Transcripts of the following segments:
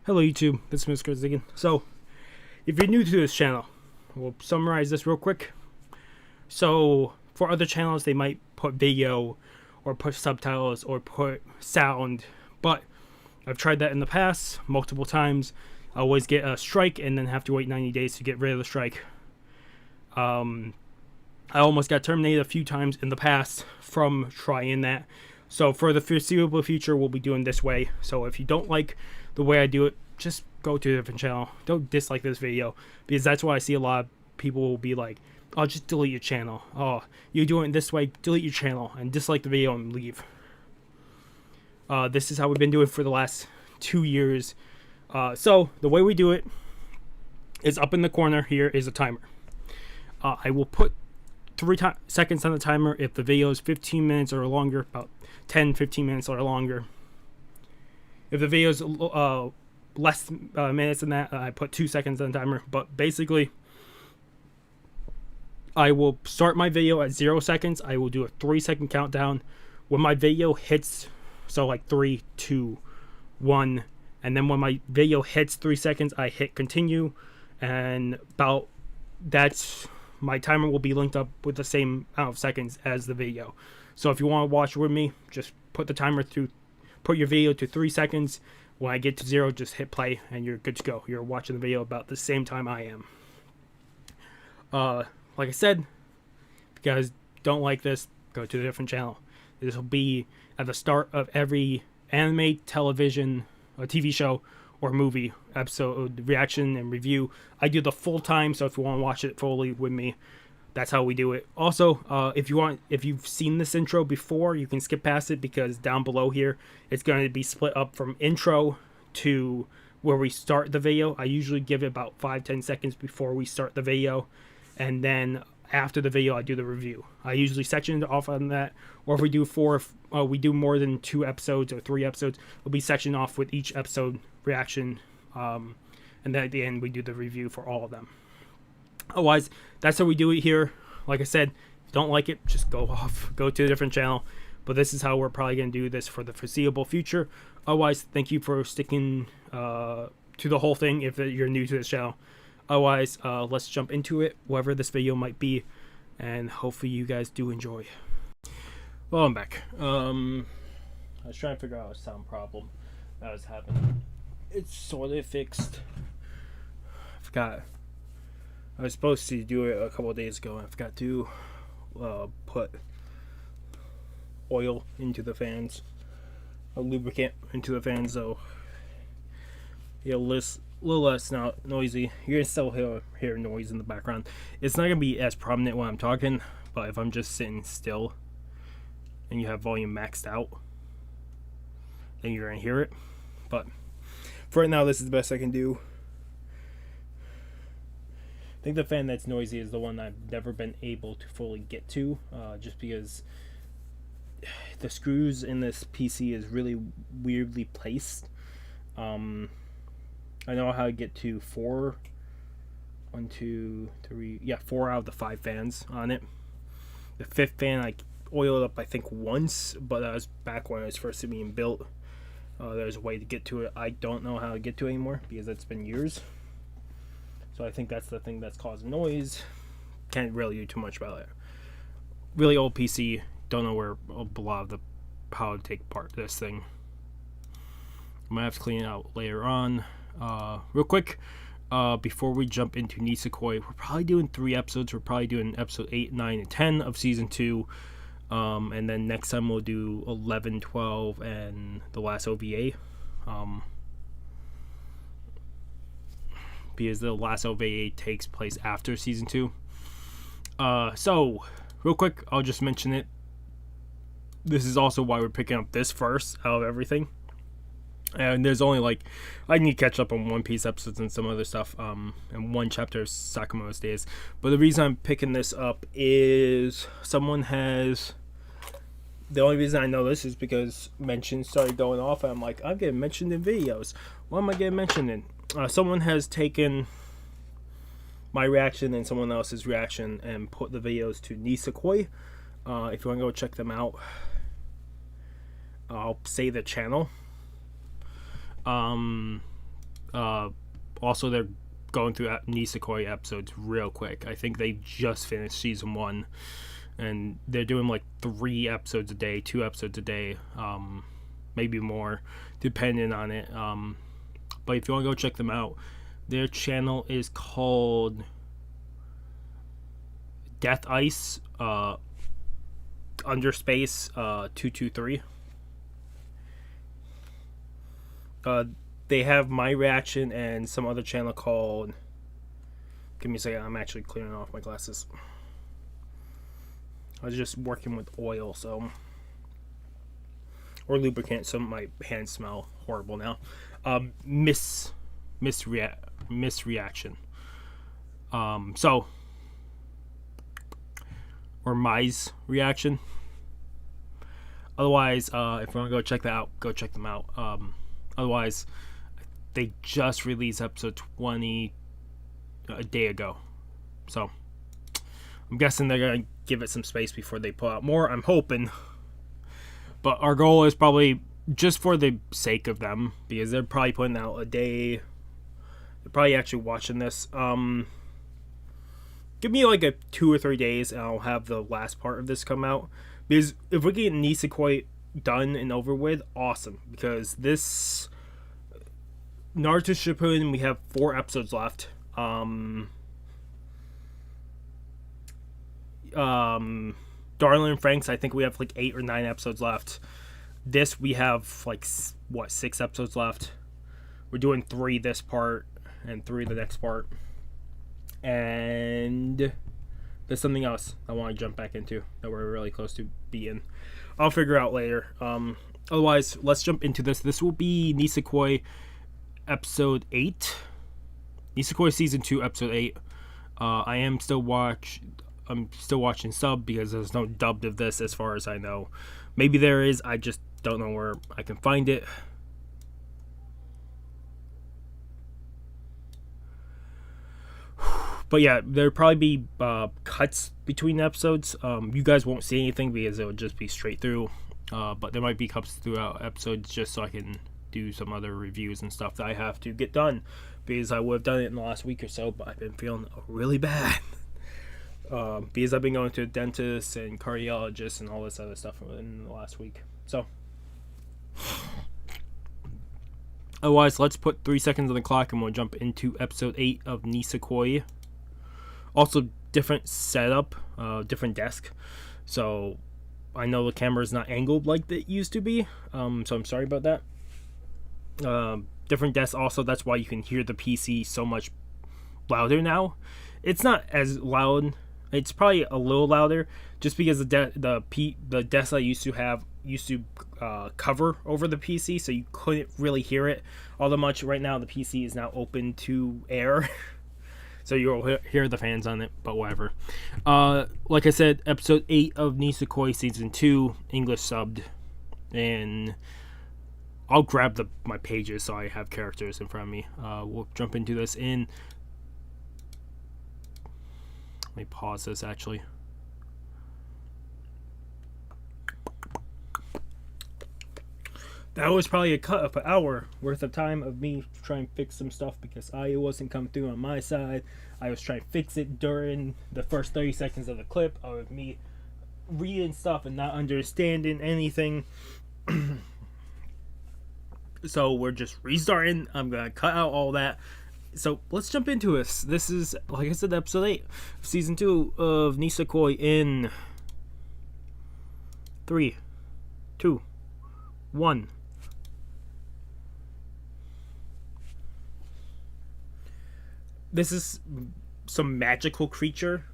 Hello YouTube, this is Mr. Ziggin. So, if you're new to this channel, we'll summarize this real quick. So, for other channels, they might put video, or put subtitles, or put sound, but I've tried that in the past, multiple times. I always get a strike, and then have to wait 90 days to get rid of the strike. I almost got terminated a few times in the past from trying that. So for the foreseeable future, we'll be doing this way. So if you don't like the way I do it, just go to a different channel. Don't dislike this video, because that's why I see a lot of people will be like, oh, just delete your channel. Oh, you're doing it this way, delete your channel and dislike the video and leave. This is how we've been doing for the last 2 years. So the way we do it is up in the corner here is a timer. I will put 3 seconds on the timer if the video is 15 minutes or longer, about 10-15 minutes or longer. If the video is less minutes than that, I put 2 seconds on the timer. But basically, I will start my video at 0 seconds. I will do a 3-second countdown. When my video hits, so like 3, 2, 1, and then when my video hits 3 seconds, I hit continue, and about that's my timer will be linked up with the same amount of seconds as the video. So if you want to watch with me, just put the timer through, put your video to 3 seconds. When I get to 0, just hit play and you're good to go. You're watching the video about the same time I am. Like I said, if you guys don't like this, go to a different channel. This will be at the start of every anime, television, or TV show, or movie episode reaction and review. I do the full time, so if you want to watch it fully with me, that's how we do it. Also, if you've seen this intro before, you can skip past it, because down below here it's going to be split up from intro to where we start the video. I usually give it about 5-10 seconds before we start the video, and then after the video I do the review. I usually section it off on that, or if we do we do more than 2 episodes or 3 episodes, we'll be sectioned off with each episode reaction, and then at the end we do the review for all of them. Otherwise, that's how we do it here. Like I said, if you don't like it, just go to a different channel. But this is how we're probably going to do this for the foreseeable future. Otherwise, thank you for sticking to the whole thing if you're new to this channel. Otherwise, let's jump into it, whatever this video might be, and hopefully you guys do enjoy. Well, I'm back. I was trying to figure out a sound problem that was happening. It's sort of fixed. I forgot. I was supposed to do it a couple of days ago, and I forgot to put oil into the fans, a lubricant into the fans, so a little less noisy. You're gonna still hear noise in the background. It's not gonna be as prominent when I'm talking, but if I'm just sitting still and you have volume maxed out, then you're gonna hear it. But for right now, this is the best I can do. I think the fan that's noisy is the one I've never been able to fully get to, just because the screws in this PC is really weirdly placed. I know how to get to 4 out of the 5 fans on it. The 5th fan I oiled up I think once, but that was back when it was first being built. There's a way to get to it. I don't know how to get to it anymore, because it's been years. So I think that's the thing that's causing noise. Can't really do too much about it. Really old PC. Don't know where a lot of the how to take apart this thing. I'm gonna have to clean it out later on. Real quick, before we jump into Nisekoi, we're probably doing 3 episodes. We're probably doing episode 8, 9, and 10 of season 2. And then next time we'll do 11, 12, and the last OVA. Because the last OVA takes place after season 2. So, real quick, I'll just mention it. This is also why we're picking up this first out of everything. And there's only I need to catch up on One Piece episodes and some other stuff, and 1 chapter of Sakamoto's Days. But the reason I'm picking this up is the only reason I know this is because mentions started going off, and I'm like, I'm getting mentioned in videos. What am I getting mentioned in? Someone has taken my reaction and someone else's reaction and put the videos to Nisekoi. If you want to go check them out, I'll say the channel. Um, Also, they're going through Nisekoi episodes real quick. I think they just finished season 1, and they're doing like 3 episodes a day, 2 episodes a day, maybe more, depending on it. But if you want to go check them out, their channel is called Death Ice underspace 223. They have my reaction and some other channel called. Give me a second. I'm actually clearing off my glasses. I was just working with oil, so or lubricant, so my hands smell horrible now. Misreaction. So or Mai's reaction. Otherwise, if you want to go check that out, go check them out. Otherwise, they just released episode 20 a day ago. So, I'm guessing they're going to give it some space before they put out more. I'm hoping. But our goal is probably just for the sake of them, because they're probably putting out a day. They're probably actually watching this. Give me like a 2 or 3 days and I'll have the last part of this come out. Because if we get Nisekoi done and over with, awesome. Because this Naruto Shippuden, we have 4 episodes left. Darling Franks, I think we have like 8 or 9 episodes left. This we have like 6 episodes left. We're doing 3 this part and 3 the next part. And there's something else I want to jump back into that we're really close to being. I'll figure out later. Otherwise, let's jump into this. This will be Nisekoi episode 8. Nisekoi season 2 episode 8. I'm still watching sub because there's no dubbed of this as far as I know. Maybe there is. I just don't know where I can find it. But yeah, there'll probably be cuts between episodes. You guys won't see anything because it will just be straight through. But there might be cuts throughout episodes just so I can do some other reviews and stuff that I have to get done. Because I would have done it in the last week or so, but I've been feeling really bad. Because I've been going to a dentist and cardiologist and all this other stuff in the last week. So, otherwise, let's put 3 seconds on the clock and we'll jump into episode 8 of Nisekoi. Also, different setup, different desk. So, I know the camera is not angled like it used to be. So, I'm sorry about that. Different desk also. That's why you can hear the PC so much louder now. It's not as loud. It's probably a little louder just because the desk I used to cover over the PC, so you couldn't really hear it all that much. Right now, the PC is now open to air. So you'll hear the fans on it, but whatever. Like I said, episode 8 of Nisekoi season 2, English subbed, and I'll grab my pages so I have characters in front of me. We'll jump into this in. Let me pause this actually. That was probably a cut of an hour worth of time of me trying to fix some stuff because audio wasn't coming through on my side. I was trying to fix it during the first 30 seconds of the clip of me reading stuff and not understanding anything. So we're just restarting. I'm going to cut out all that. So let's jump into this. This is, like I said, episode 8 of season 2 of Nisekoi in 3, 2, 1. This is some magical creature.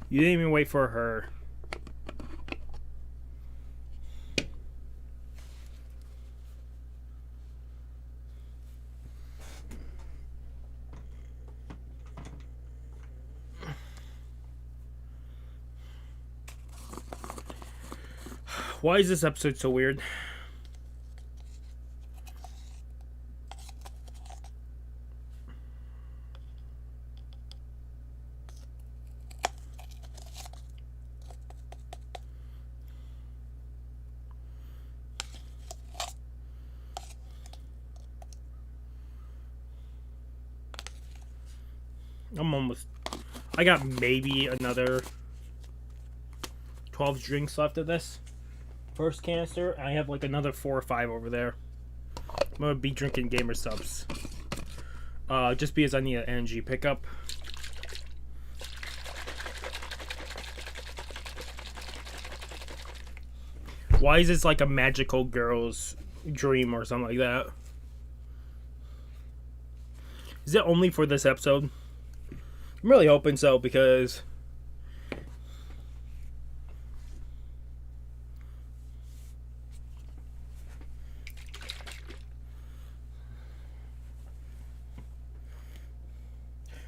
You didn't even wait for her. Why is this episode so weird? I'm almost... I got maybe another 12 drinks left of this first canister. I have like another 4 or 5 over there. I'm gonna be drinking Gamer Subs. Just because I need an energy pickup. Why is this like a magical girl's dream or something like that? Is it only for this episode? I'm really hoping so, because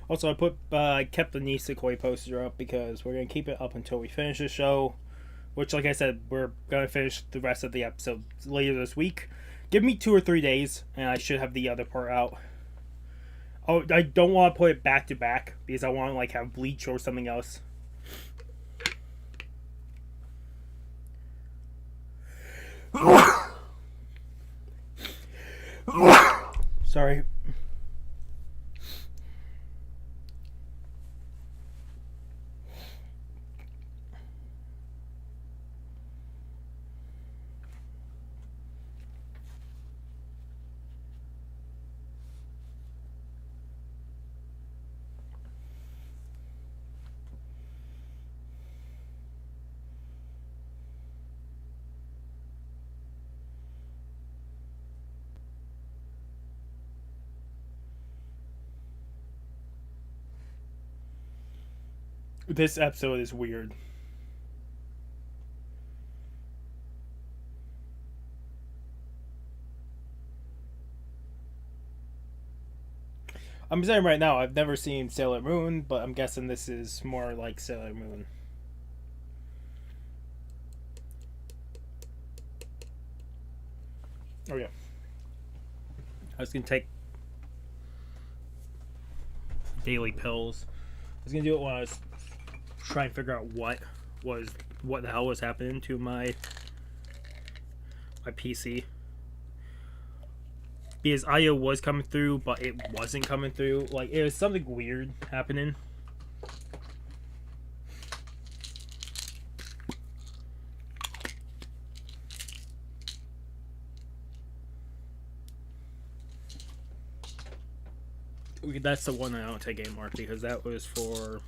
also I kept the Nisekoi poster up because we're gonna keep it up until we finish the show, which, like I said, we're gonna finish the rest of the episode later this week. Give me 2 or 3 days and I should have the other part out. Oh, I don't want to put it back to back because I want to like have Bleach or something else. Sorry. This episode is weird. I'm saying right now, I've never seen Sailor Moon, but I'm guessing this is more like Sailor Moon. Oh yeah. I was gonna take daily pills. I was gonna do it when I was trying to figure out what the hell was happening to my PC. Because IO was coming through, but it wasn't coming through. Like, it was something weird happening. That's the one I don't take anymore, because that was for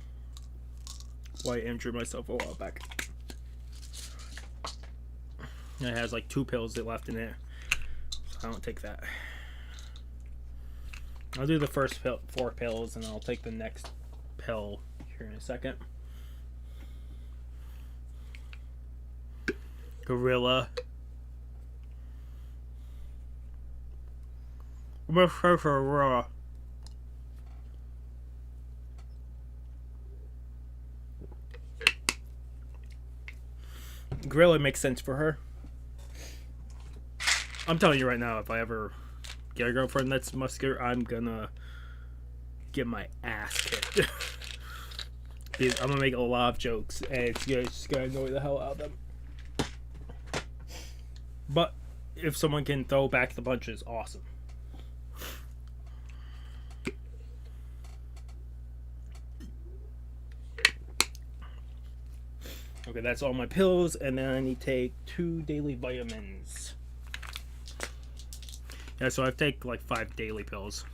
why I injured myself a while back. And it has like 2 pills left in it, so I don't take that. I'll do the first 4 pills, and I'll take the next pill here in a second. Gorilla. Gorilla makes sense for her. I'm telling you right now, if I ever get a girlfriend that's muscular, I'm gonna get my ass kicked. I'm gonna make a lot of jokes, and it's just gonna annoy the hell out of them. But if someone can throw back the punches, awesome. Okay, that's all my pills, and then I need to take 2 daily vitamins. Yeah, so I take like 5 daily pills.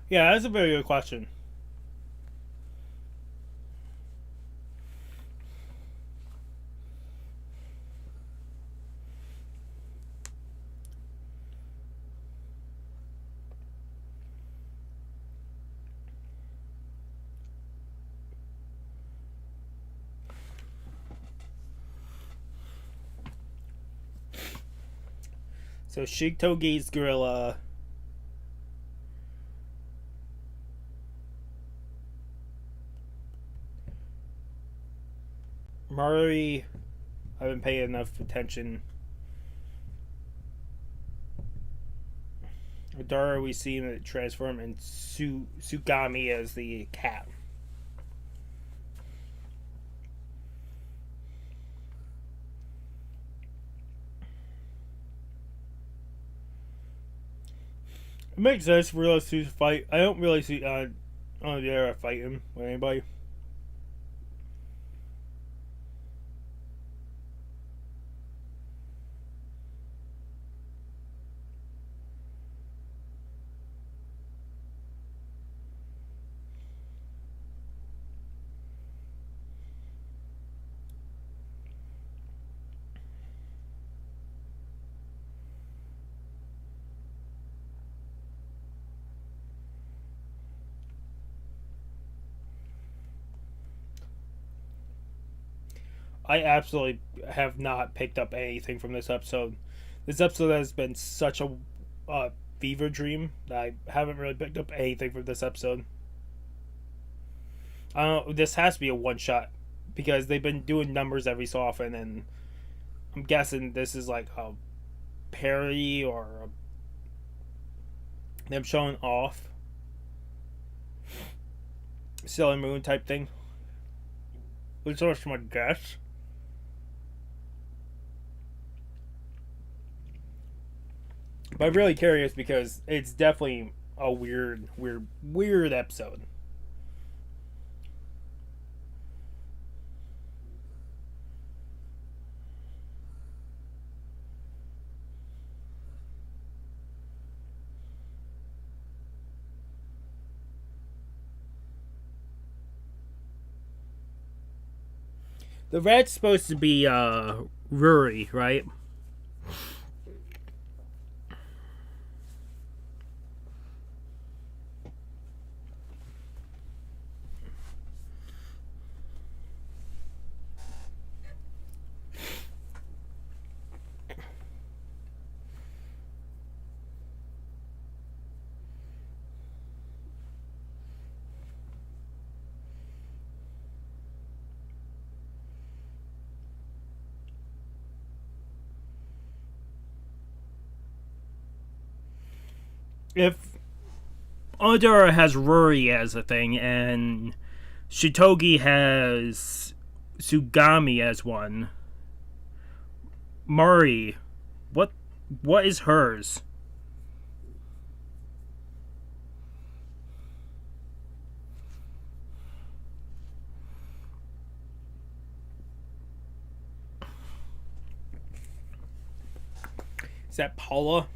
Yeah, that's a very good question. So Shigtogi's gorilla. Mari, I haven't paid enough attention. Adara, we see him transform, and Sugami as the cat. It makes sense for those two to fight. I don't really see Adara fighting with anybody. I absolutely have not picked up anything from this episode. This episode has been such a fever dream that I haven't really picked up anything from this episode. I don't know. This has to be a one shot because they've been doing numbers every so often, and I'm guessing this is like a parody or them showing off Sailor Moon type thing. Which was my guess. But I'm really curious because it's definitely a weird episode. The red's supposed to be Ruri, right? If Odora has Ruri as a thing and Shitogi has Sugami as one, Mari, what is hers? Is that Paula?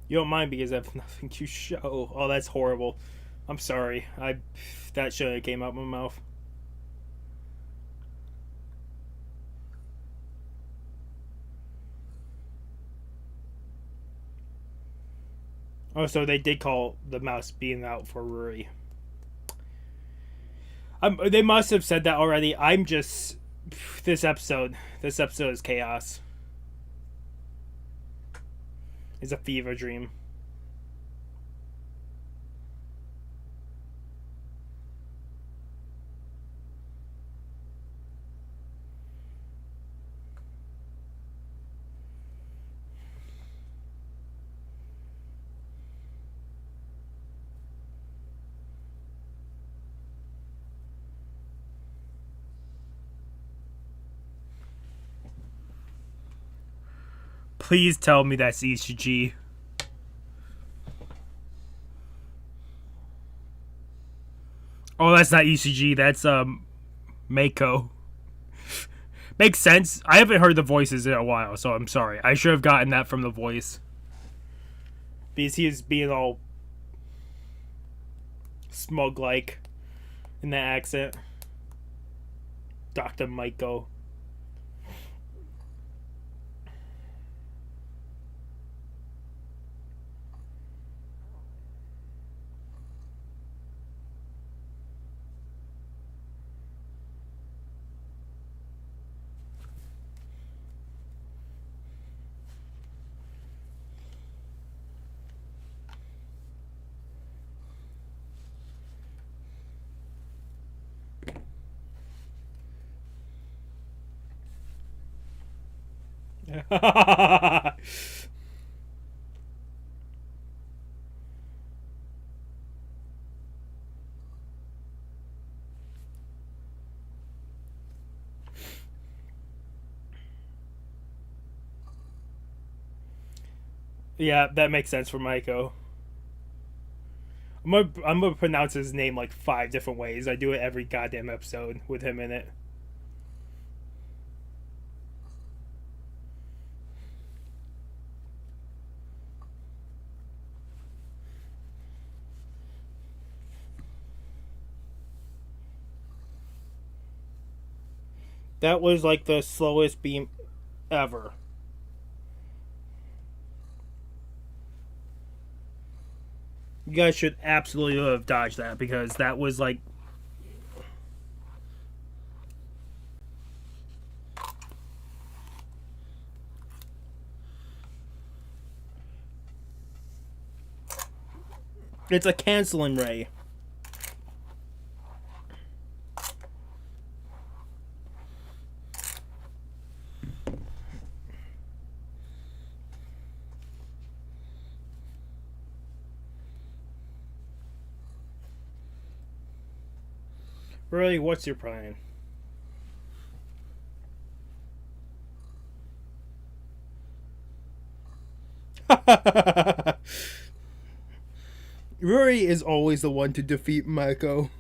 You don't mind because I have nothing to show. Oh, that's horrible. I'm sorry. That shouldn't have came out my mouth. Oh, so they did call the mouse being out for Ruri. They must have said that already. I'm just this episode. This episode is chaos. It's a fever dream. Please tell me that's ECG. Oh, that's not ECG. That's Maiko. Makes sense. I haven't heard the voices in a while, so I'm sorry. I should have gotten that from the voice. Because he is being all smug-like in that accent. Dr. Maiko. Yeah, that makes sense for Maiko. I'm gonna pronounce his name like 5 different ways. I do it every goddamn episode with him in it. That was like the slowest beam ever. You guys should absolutely have dodged that because that was like it's a canceling ray. Really, what's your plan? Rory is always the one to defeat Maiko.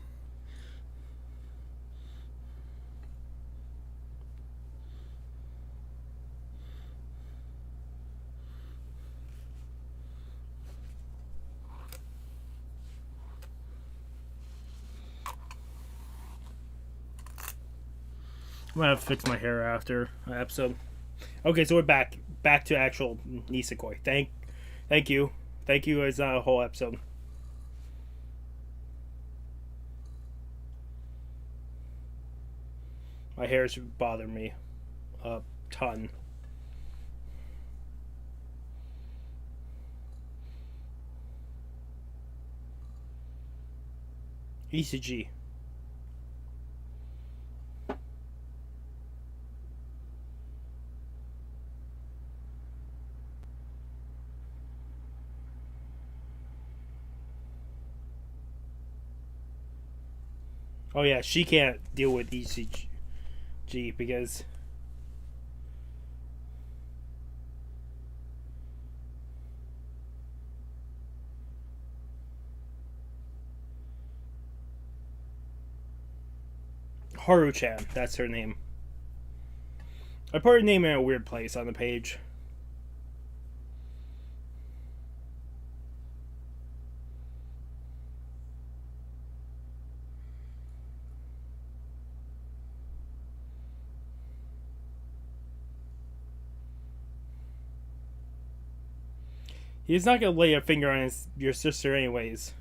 I'm gonna have to fix my hair after the episode. Okay, so we're back to actual Nisekoi. Thank you. Thank you as a whole episode. My hair's bothering me a ton. ECG. Oh yeah, she can't deal with ECG because Haru-chan, that's her name. I put her name in a weird place on the page. He's not gonna lay a finger on your sister anyways.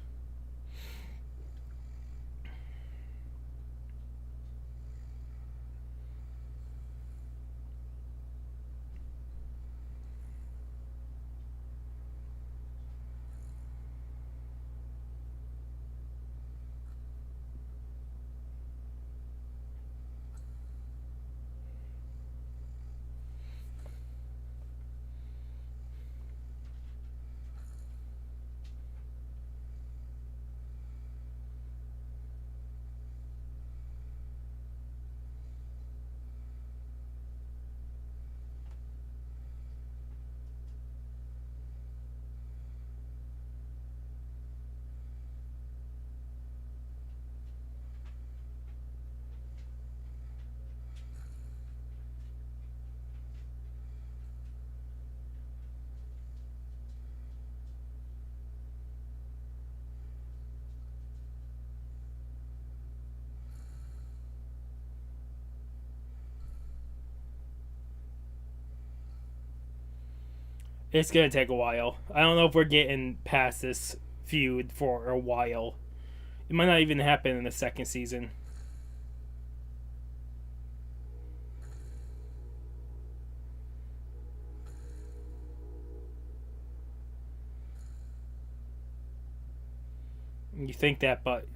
It's gonna take a while. I don't know if we're getting past this feud for a while. It might not even happen in the second season. You think that, but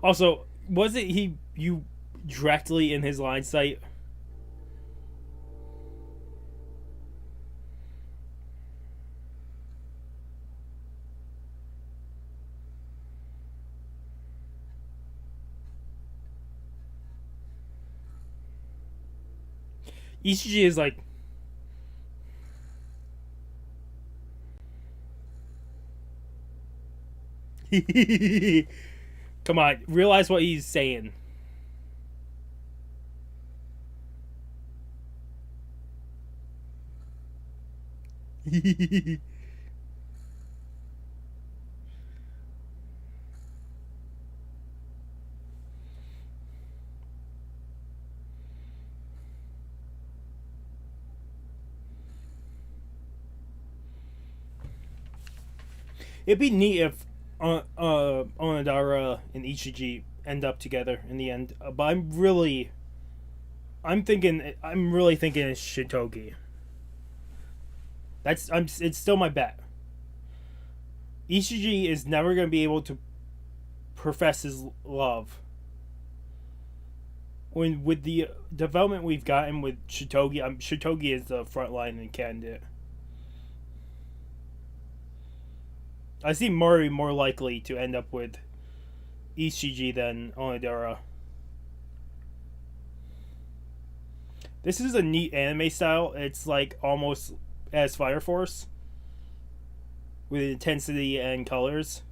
Also, was it you directly in his line sight? ECG is like, come on, realize what he's saying. It'd be neat if Onodara and Ichiji end up together in the end. But I'm really thinking it's Shitogi. It's still my bet. Ichiji is never going to be able to profess his love. When with the development we've gotten with Shitogi, Shitogi is the frontline and candidate. I see Mori more likely to end up with Ichiji than Onodara. This is a neat anime style. It's like almost as Fire Force with intensity and colors.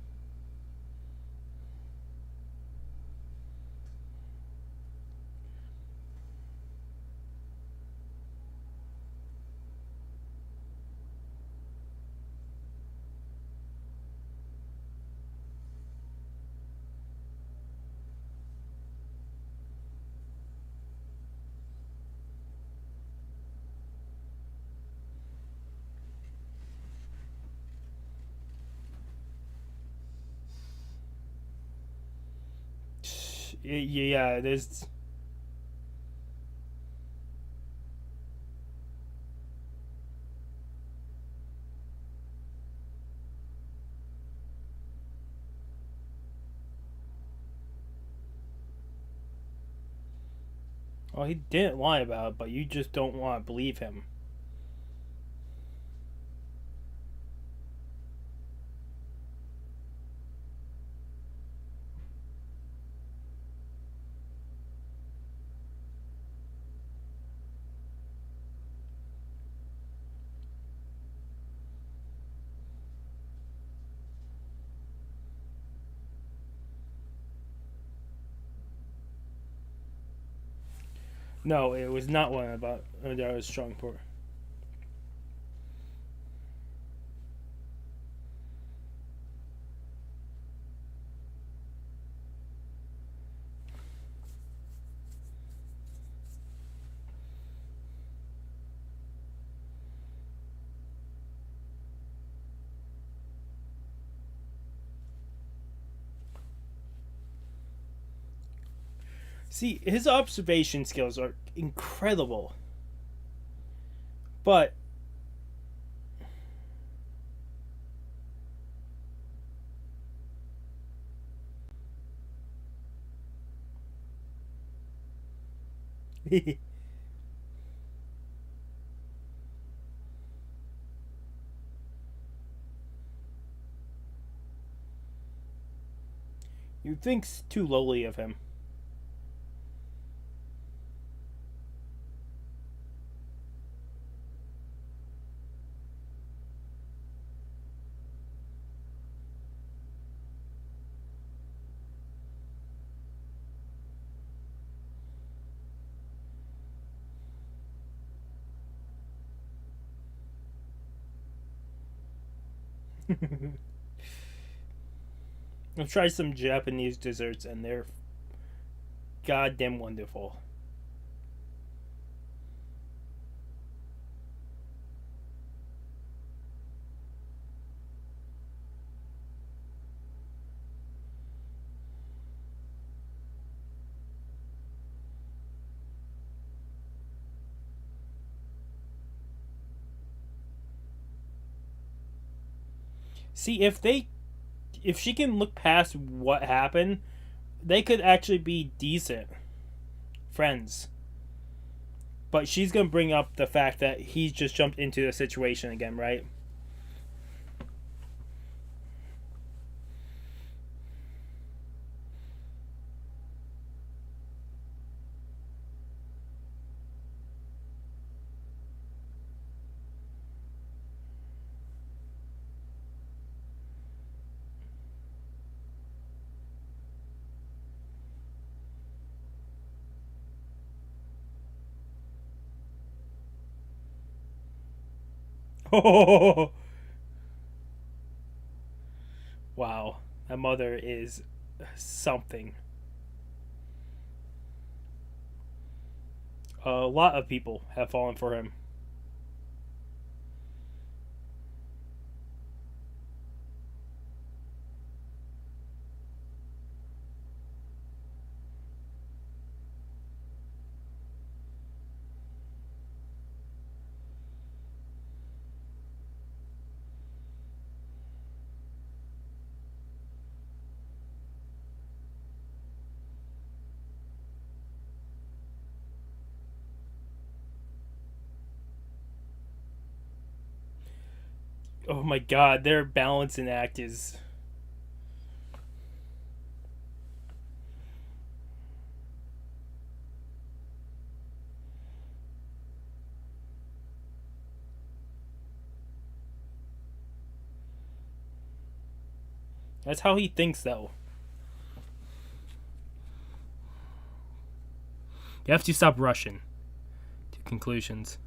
Yeah, there's. Well, he didn't lie about it, but you just don't want to believe him. No, it was not one about Onodara's strong point. See, his observation skills are incredible, but you think's too lowly of him. I've tried some Japanese desserts and they're goddamn wonderful. See, if they if she can look past what happened, they could actually be decent friends. But she's gonna bring up the fact that he's just jumped into the situation again, right? Oh, wow. That mother is something. A lot of people have fallen for him. Oh my god, their balancing act is. That's how he thinks, though. You have to stop rushing to conclusions.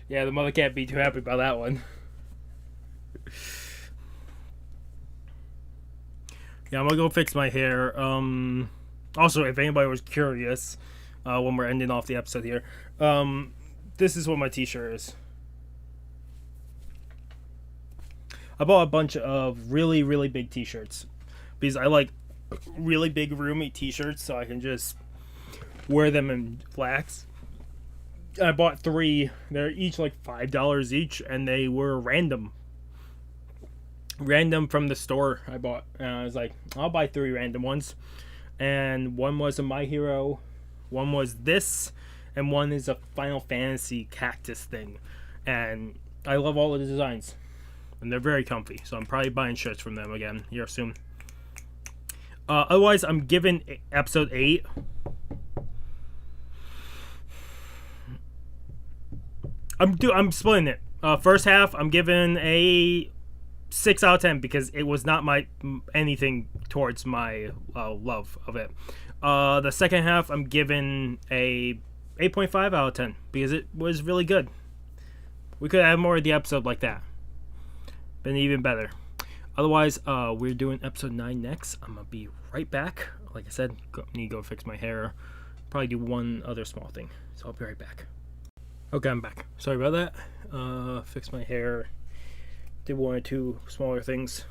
Yeah, the mother can't be too happy about that one. Yeah, I'm gonna go fix my hair. Also, if anybody was curious, when we're ending off the episode here, this is what my t-shirt is. I bought a bunch of really, really big t-shirts because I like really big, roomy t-shirts, so I can just wear them in flats. I bought 3. They're each like $5 each, and they were random from the store. I bought. I was like, I'll buy 3 random ones, and one was a My Hero, one was this, and one is a Final Fantasy cactus thing. And I love all of the designs, and they're very comfy. So I'm probably buying shirts from them again here soon. Otherwise, I'm giving episode 8. I'm splitting it. First half, I'm giving a 6 out of 10 because it was not my anything towards my love of it. The second half, I'm giving a 8.5 out of 10 because it was really good. We could have more of the episode like that. Been even better. Otherwise, we're doing episode 9 next. I'm gonna be right back. Like I said, need to go fix my hair. Probably do one other small thing. So I'll be right back. Okay, I'm back. Sorry about that. Fix my hair. Did 1 or 2 smaller things.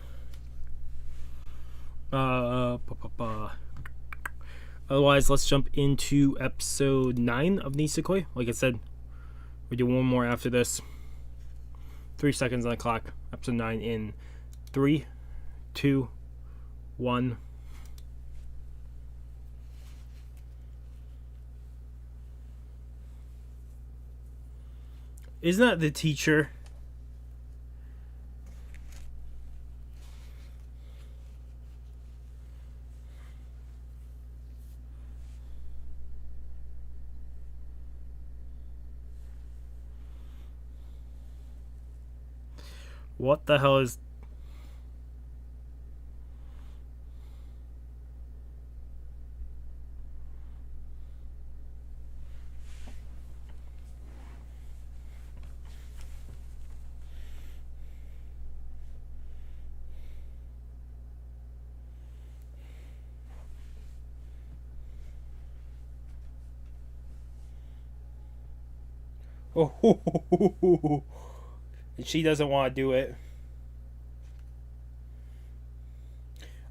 Otherwise, let's jump into episode 9 of Nisekoi. Like I said, we do one more after this. 3 seconds on the clock. Episode 9 in 3, 2, 1. Isn't that the teacher? What the hell is... Oh, and she doesn't want to do it.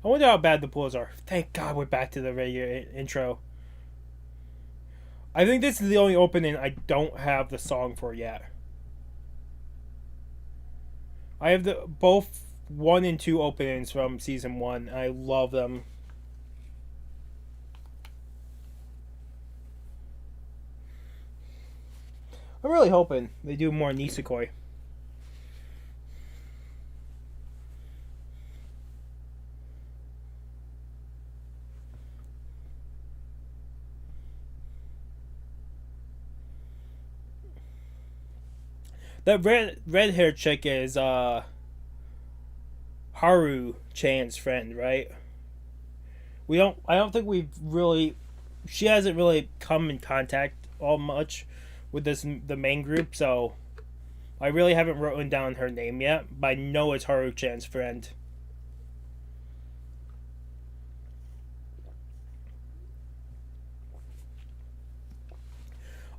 I wonder how bad the pools are. Thank God we're back to the regular intro. I think this is the only opening I don't have the song for yet. I have the both 1 and 2 openings from season 1. I love them. I'm really hoping they do more Nisekoi. That red haired chick is Haru Chan's friend, right? We don't. I don't think we've really. She hasn't really come in contact all much with the main group, so I really haven't written down her name yet. But I know it's Haru Chan's friend.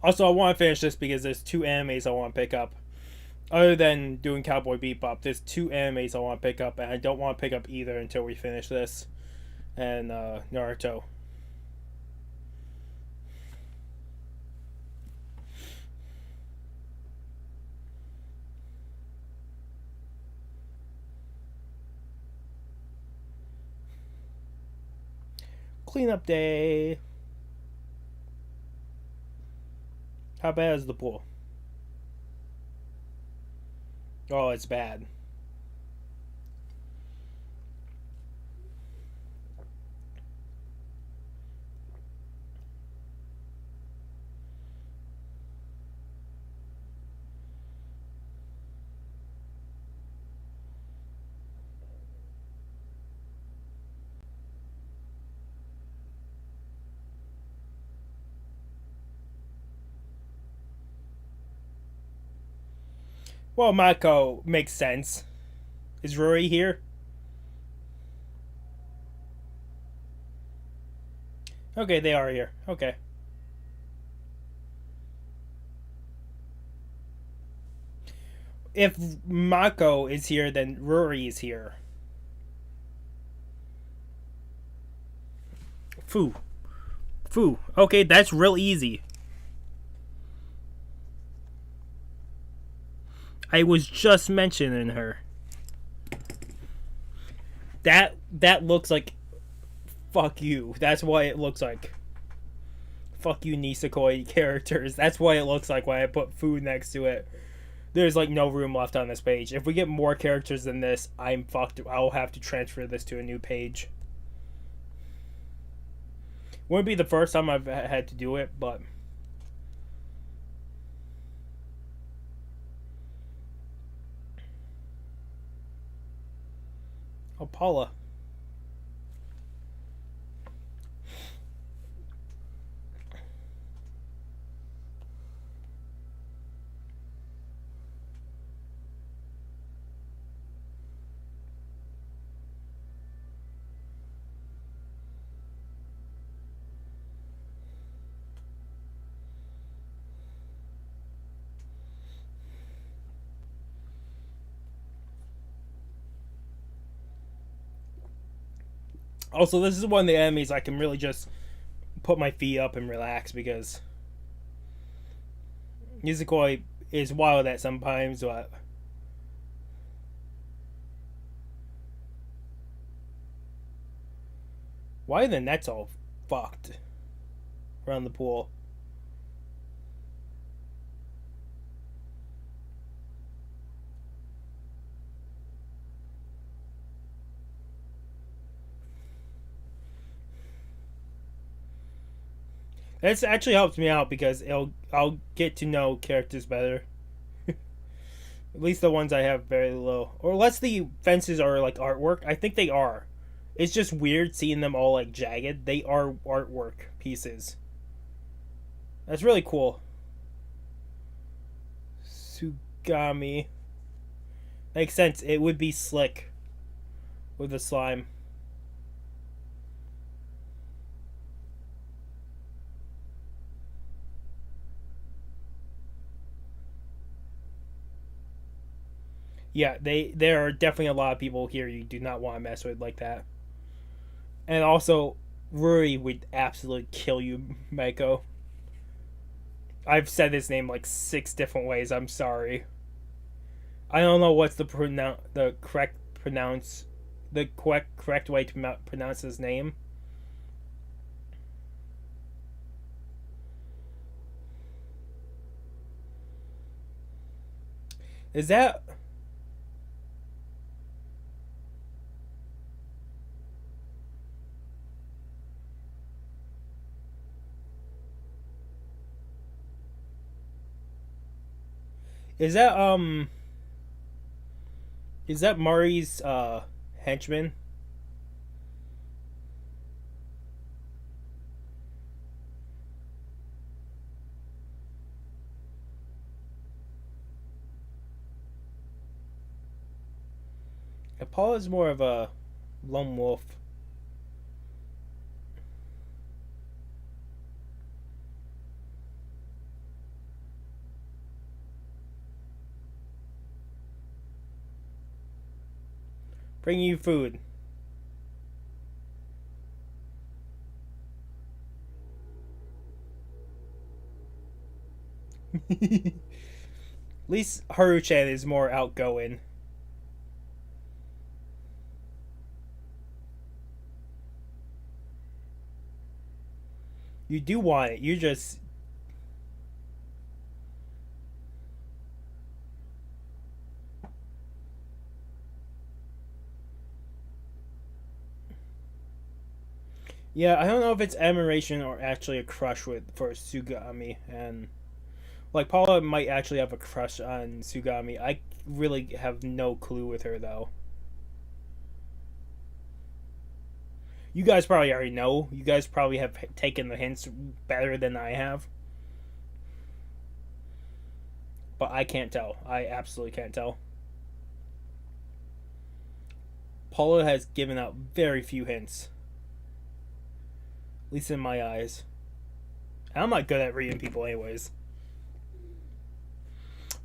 Also, I want to finish this because there's 2 animes I want to pick up. Other than doing Cowboy Bebop, there's 2 animes I want to pick up, and I don't want to pick up either until we finish this. And Naruto. Cleanup day. How bad is the pool? Oh, it's bad. Well, Maiko makes sense. Is Rory here? Okay, they are here. Okay. If Mako is here, then Rory is here. Foo. Foo. Okay, that's real easy. I was just mentioning her. That looks like fuck you. That's why it looks like fuck you Nisekoi characters. That's why it looks like when I put food next to it. There's like no room left on this page. If we get more characters than this, I'm fucked. I'll have to transfer this to a new page. Wouldn't be the first time I've had to do it, but oh, Paula. Also, this is one of the enemies I can really just put my feet up and relax because Nisekoi is wild at sometimes, but why are the nets all fucked around the pool? This actually helps me out because I'll get to know characters better. At least the ones I have very low. Or unless the fences are like artwork. I think they are. It's just weird seeing them all like jagged. They are artwork pieces. That's really cool. Sugami. Makes sense. It would be slick with the slime. Yeah, there are definitely a lot of people here you do not want to mess with like that. And also, Ruri would absolutely kill you, Maiko. I've said his name like 6 different ways. I'm sorry. I don't know what's the correct pronounce the correct way to pronounce his name. Is that is that is that Mari's henchman? Paul is more of a lone wolf. Bring you food. At least Haru-chan is more outgoing. You do want it. You just yeah. I don't know if it's admiration or actually a crush for Sugami, and like Paula might actually have a crush on Sugami. I really have no clue with her though. You guys probably already know. You guys probably have taken the hints better than I have. But I can't tell. I absolutely can't tell. Paula has given out very few hints. At least in my eyes. And I'm not good at reading people anyways.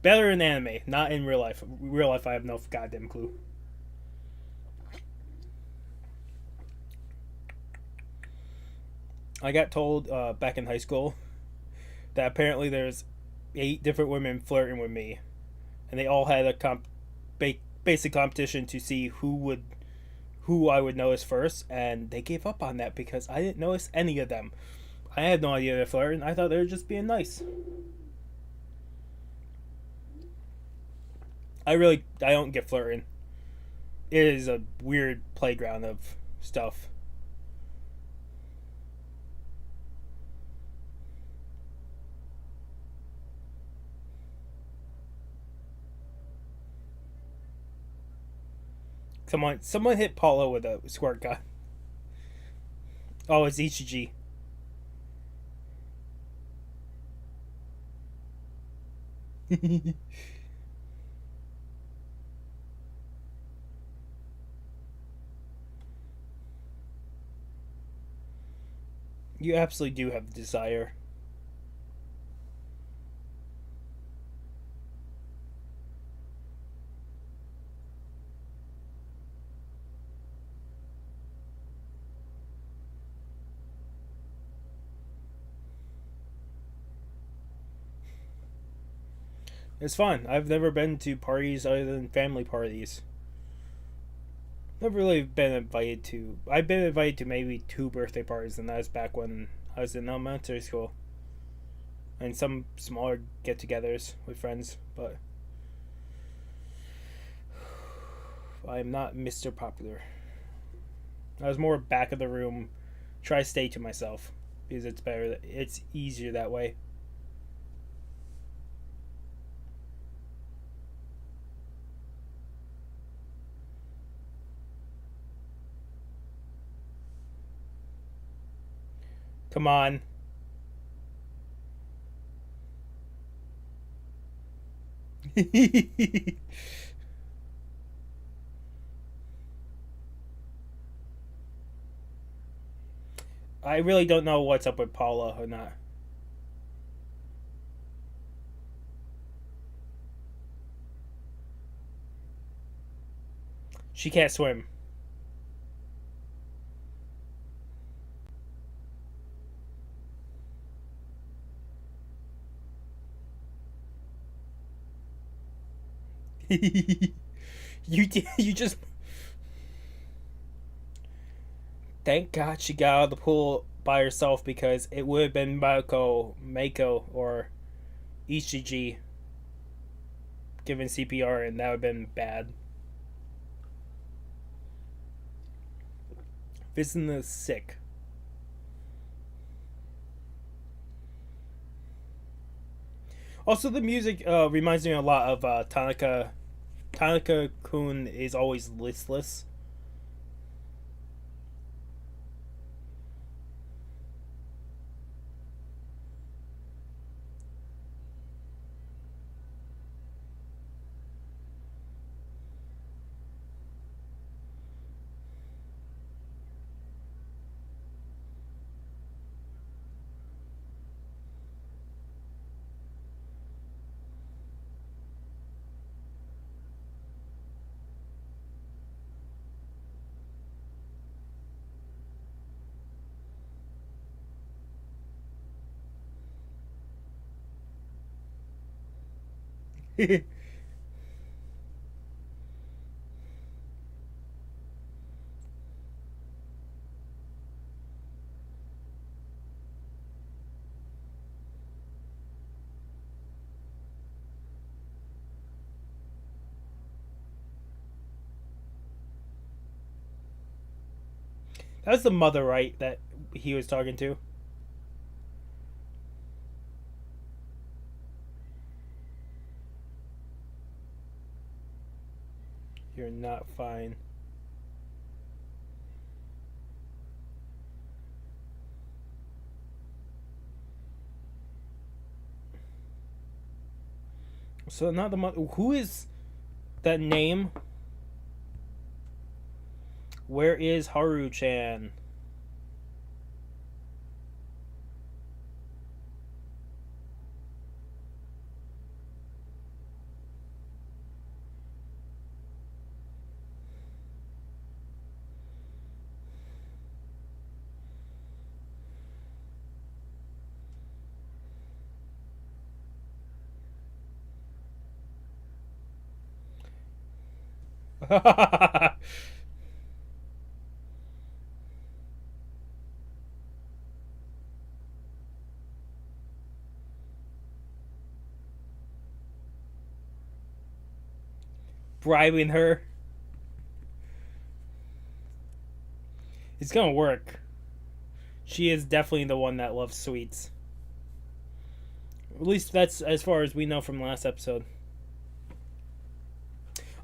Better in anime, not in real life. Real life I have no goddamn clue. I got told back in high school that apparently there's 8 different women flirting with me, and they all had a basic competition to see who I would notice first, and they gave up on that because I didn't notice any of them. I had no idea they're flirting. I thought they were just being nice. I don't get flirting. It is a weird playground of stuff. Someone hit Paulo with a squirt gun. Oh, it's Ichiji. You absolutely do have desire. It's fun. I've never been to parties other than family parties. Never really been invited to. I've been invited to maybe 2 birthday parties, and that was back when I was in elementary school, and some smaller get-togethers with friends. But I'm not Mr. Popular. I was more back of the room. Try to stay to myself because it's better. It's easier that way. Come on. I really don't know what's up with Paula or not. She can't swim. you you just thank God she got out of the pool by herself because it would have been Maiko, or Ichiji given CPR, and that would have been bad. Visiting the sick. Also, the music reminds me a lot of Tanaka. Tanaka Kun is always listless. That was the mother, right? That he was talking to. You're not fine. So not the mother. Who is that name? Where is Haru-chan? Bribing her. It's gonna work. She is definitely the one that loves sweets. At least that's as far as we know from last episode.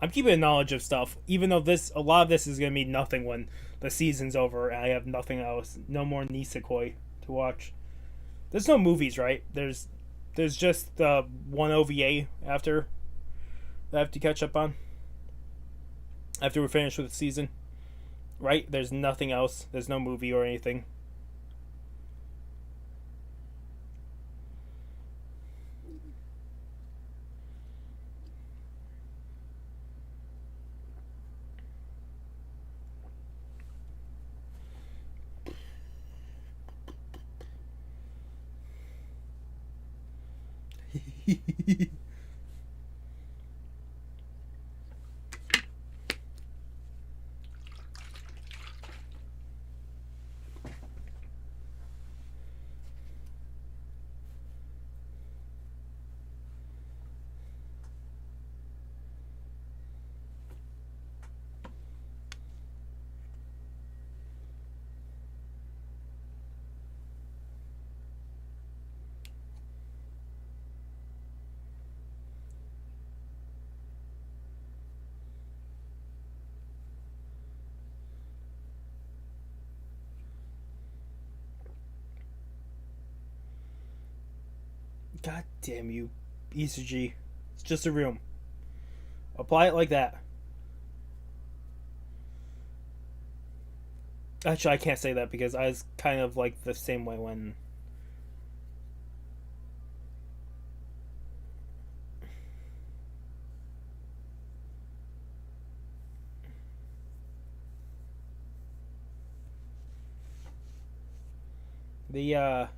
I'm keeping a knowledge of stuff, even though a lot of this is gonna mean nothing when the season's over and I have nothing else, no more Nisekoi to watch. There's no movies, right? There's just one OVA after that I have to catch up on after we're finished with the season, right? There's nothing else. There's no movie or anything. God damn you, Isuji. It's just a room. Apply it like that. Actually, I can't say that because I was kind of like the same way when. The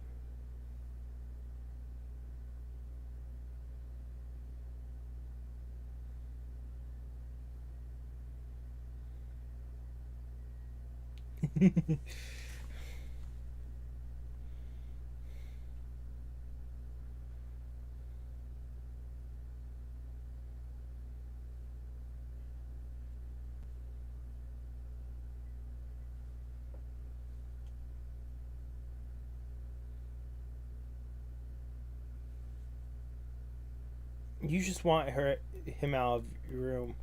you just want him out of your room.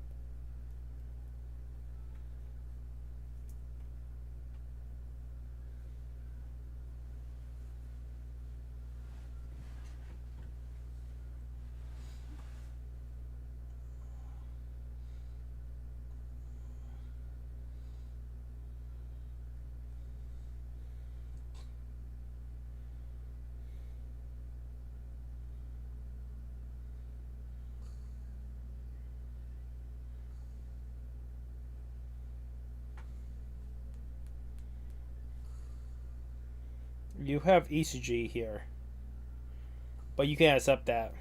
You have ECG here, but you can't accept that.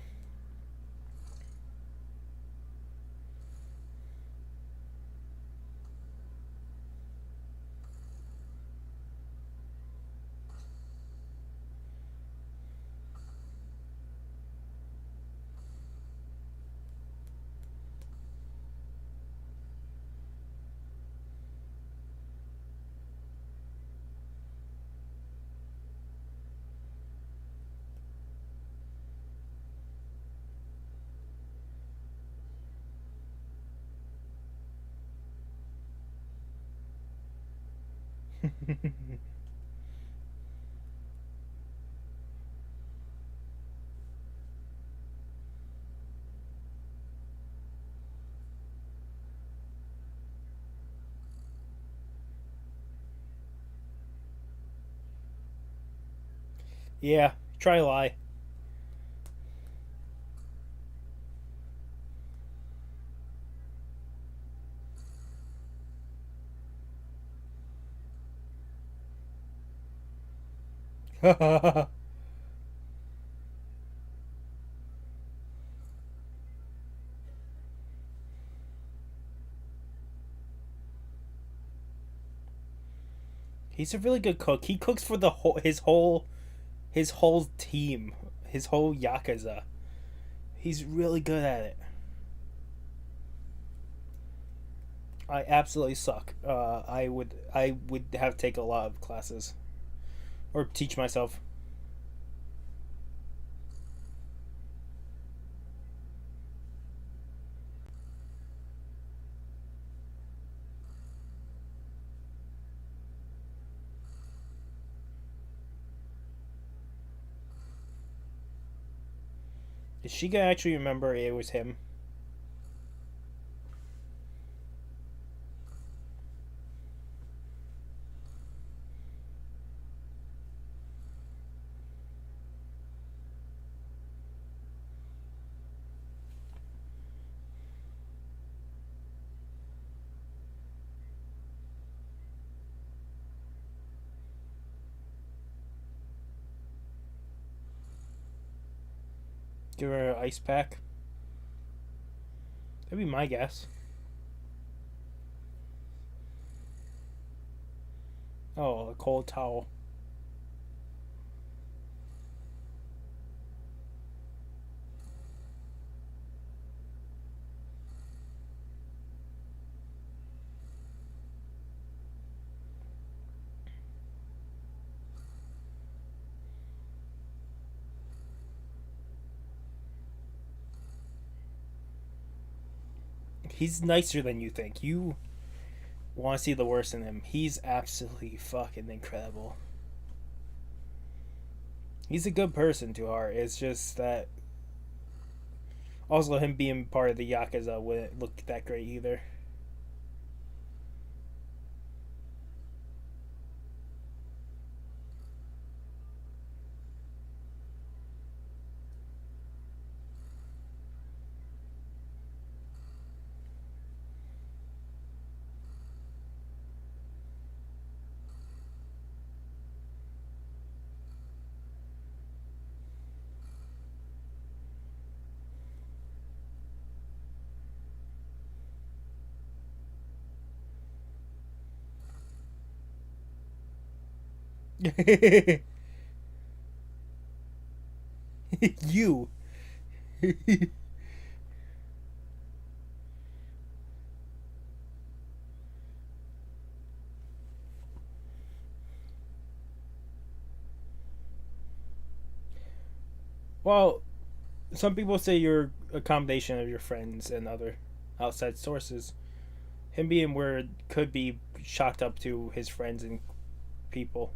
Yeah, try to lie. He's a really good cook. He cooks for his whole team, his whole yakuza. He's really good at it. I absolutely suck. I would have to take a lot of classes or teach myself. Is she gonna actually remember it was him? Give her an ice pack. That'd be my guess. Oh, a cold towel. He's nicer than you think. You want to see the worst in him. He's absolutely fucking incredible. He's a good person to heart. It's just that also him being part of the Yakuza wouldn't look that great either. You. Well, some people say you're a combination of your friends and other outside sources. Him being weird could be chalked up to his friends and people.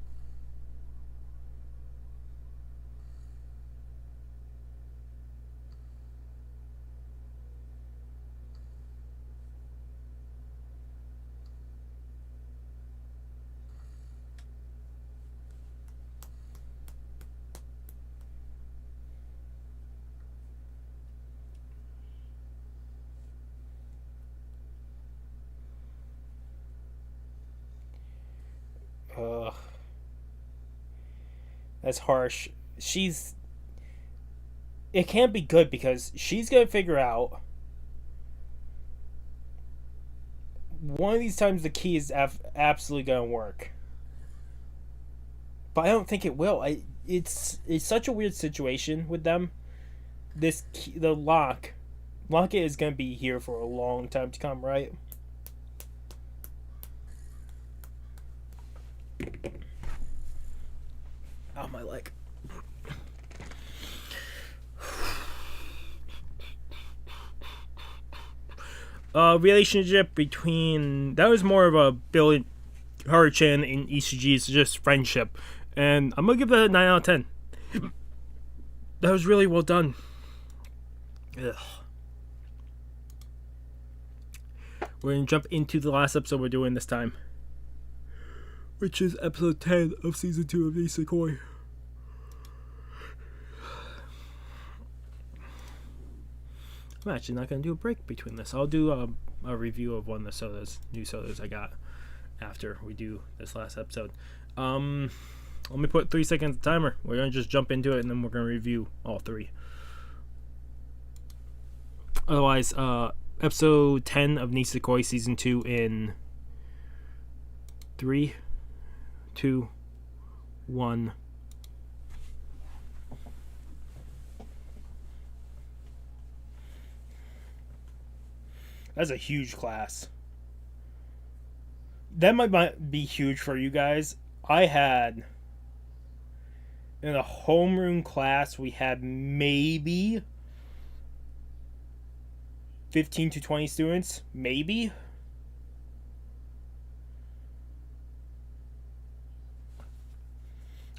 Ugh, that's harsh. She's. It can't be good because she's gonna figure out one of these times the key is absolutely gonna work. But I don't think it will. It's such a weird situation with them. This key, the locket is gonna be here for a long time to come, right? Oh, my leg. Relationship between that was more of a Billy Hurricane and ECG's just friendship, and I'm gonna give that a 9 out of 10. That was really well done. Ugh. We're gonna jump into the last episode we're doing this time, which is episode 10 of season 2 of Nisekoi. I'm actually not going to do a break between this. I'll do a review of one of the new sodas I got after we do this last episode. Let me put 3 seconds timer. We're going to just jump into it and then we're going to review all 3. Otherwise, episode 10 of Nisekoi season 2 in 3, 2, 1. That's a huge class. That might be huge for you guys. I had in a homeroom class we had maybe 15 to 20 students, maybe.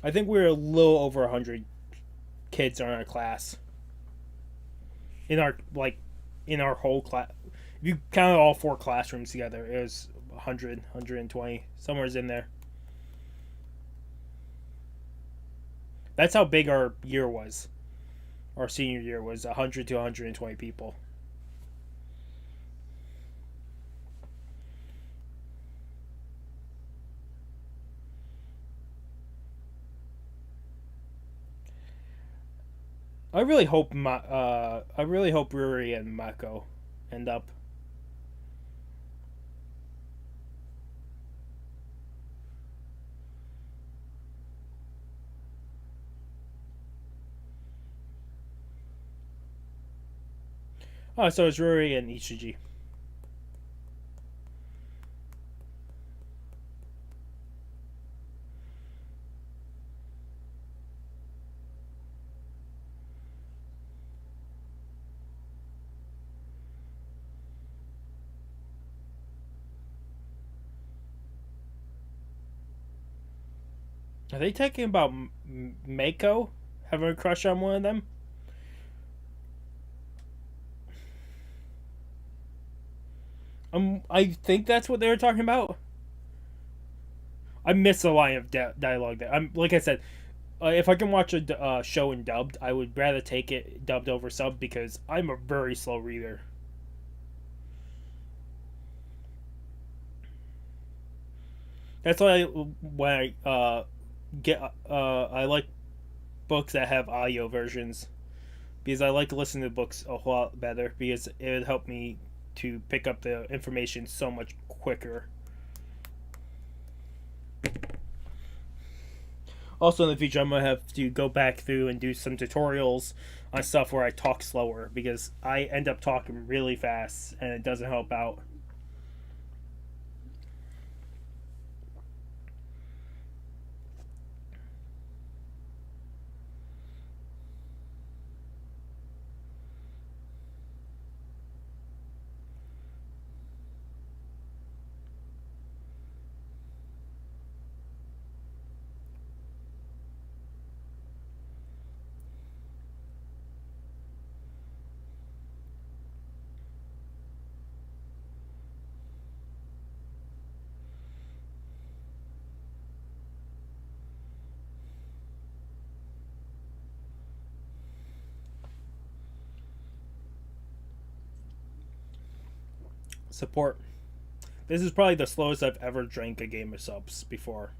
I think we were a little over 100 kids in our class. In our whole class. If you count all 4 classrooms together, it was 100, 120, somewhere's in there. That's how big our year was. Our senior year was 100 to 120 people. I really hope Ruri and Maiko end up. Oh, so it's Ruri and Ichiji. Are they talking about Maiko having a crush on one of them? I think that's what they were talking about. I missed a line of dialogue there. Like I said, if I can watch a show in dubbed, I would rather take it dubbed over sub because I'm a very slow reader. That's why when I get I like books that have audio versions because I like to listen to books a whole lot better because it would help me to pick up the information so much quicker. Also, in the future, I'm gonna have to go back through and do some tutorials on stuff where I talk slower because I end up talking really fast and it doesn't help out. Support. This is probably the slowest I've ever drank a game of subs before.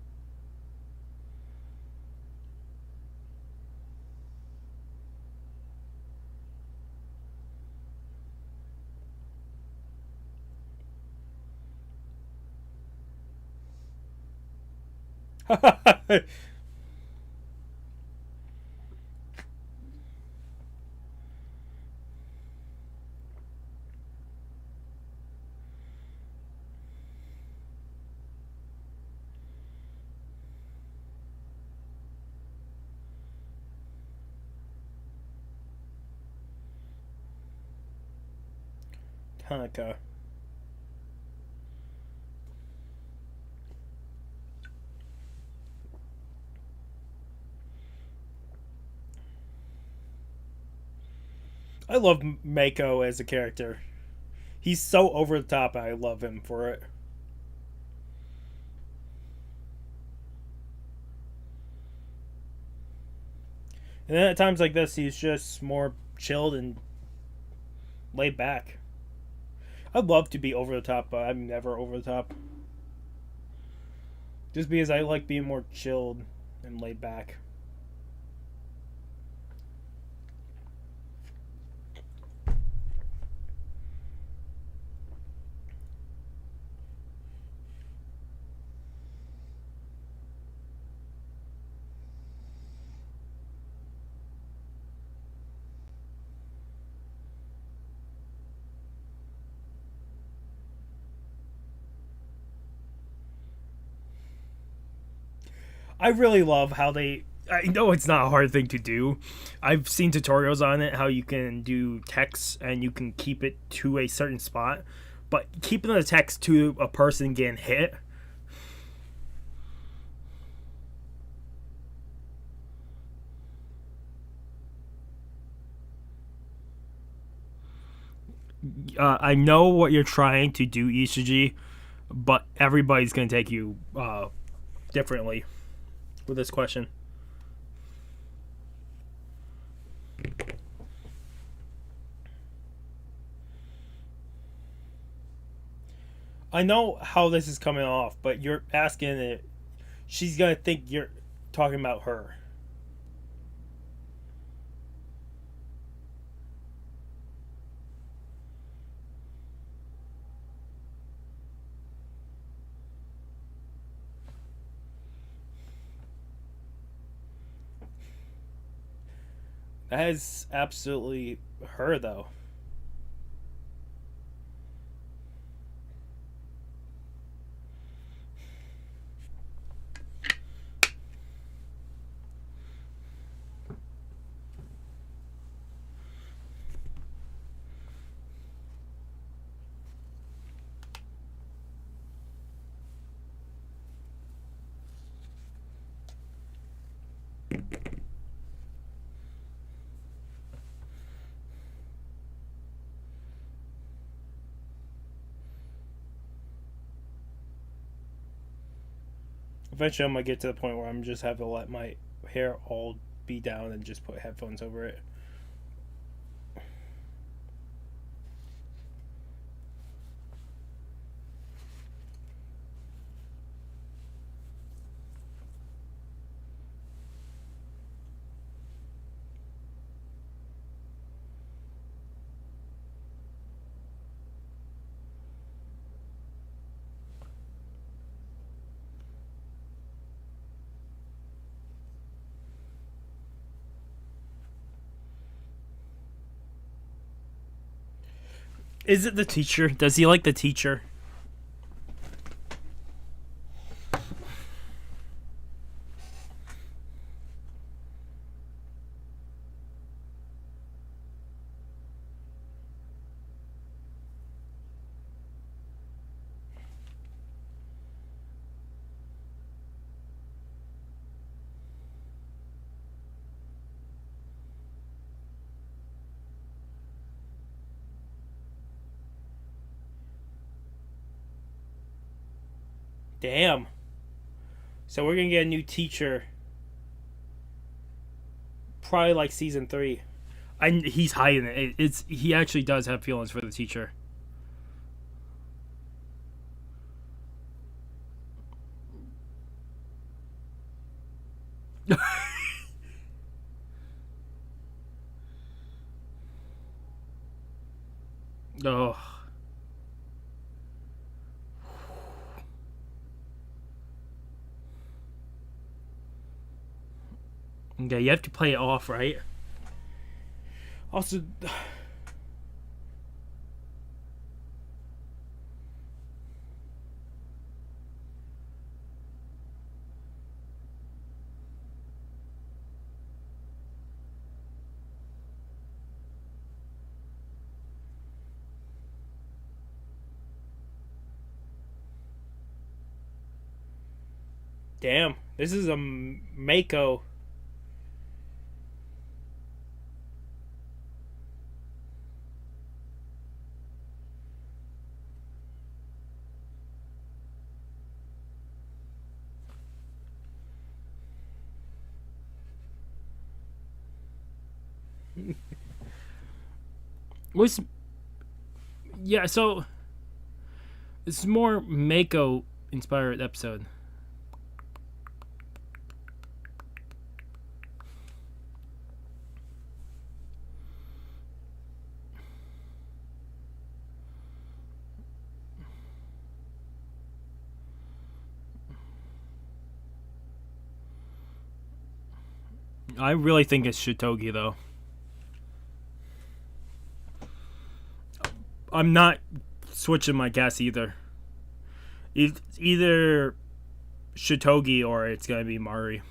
Tanaka. I love Maiko as a character. He's so over the top, and I love him for it. And then at times like this, he's just more chilled and laid back. I'd love to be over the top, but I'm never over the top. Just because I like being more chilled and laid back. I really love how they. I know it's not a hard thing to do. I've seen tutorials on it, how you can do text and you can keep it to a certain spot. But keeping the text to a person getting hit. I know what you're trying to do, Ishiji, but everybody's going to take you differently with this question. I know how this is coming off, but you're asking it. She's gonna think you're talking about her. That is absolutely her, though. Eventually, I'm gonna get to the point where I'm just have to let my hair all be down and just put headphones over it. Is it the teacher? Does he like the teacher? Damn. So we're gonna get a new teacher. Probably like season 3. He's hiding it. He actually does have feelings for the teacher. Oh. Okay, you have to play it off, right? Also, damn, this is a Maiko. Was yeah, so this is more Maiko inspired episode. I really think it's Shitogi though. I'm not switching my guess either. It's either Shitogi or it's gonna be Mari.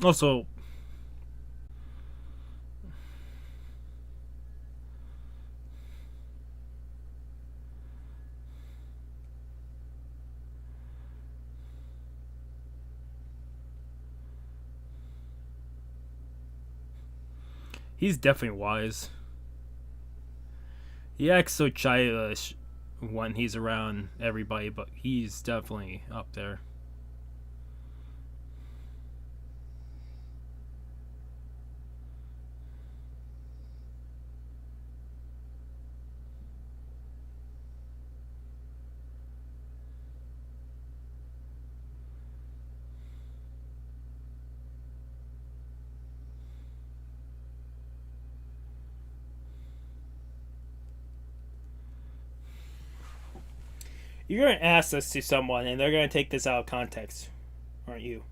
Also, he's definitely wise. He acts so childish when he's around everybody, but he's definitely up there. You're going to ask this to someone and they're going to take this out of context, aren't you?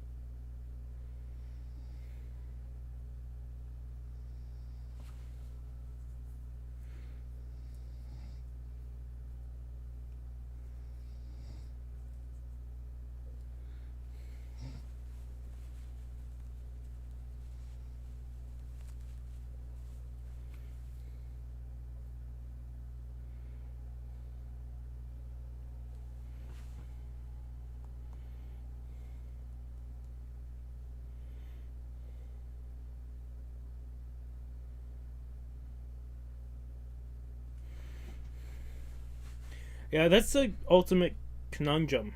Yeah, that's the ultimate conundrum.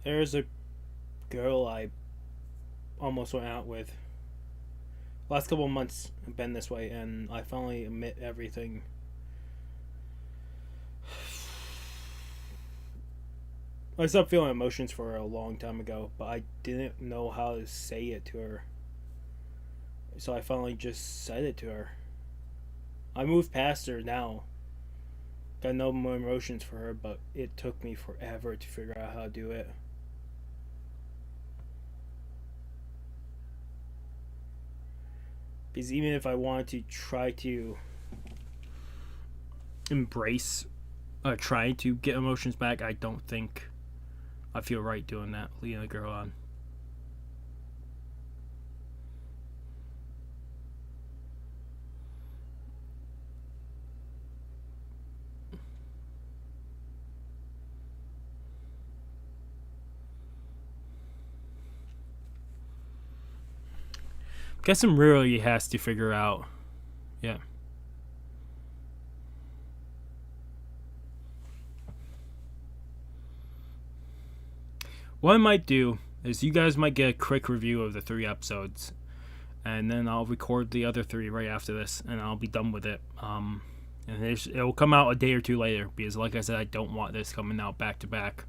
There's a girl I almost went out with. Last couple of months have been this way, and I finally admit everything. I stopped feeling emotions for her a long time ago, but I didn't know how to say it to her. So I finally just said it to her. I moved past her now. Got no more emotions for her, but it took me forever to figure out how to do it. Because even if I wanted to try to embrace, try to get emotions back, I don't think I feel right doing that, leading a girl on. Guess some really has to figure out. Yeah. What I might do is you guys might get a quick review of the 3 episodes, and then I'll record the other 3 right after this, and I'll be done with it. And it will come out a day or 2 later because, like I said, I don't want this coming out back to back.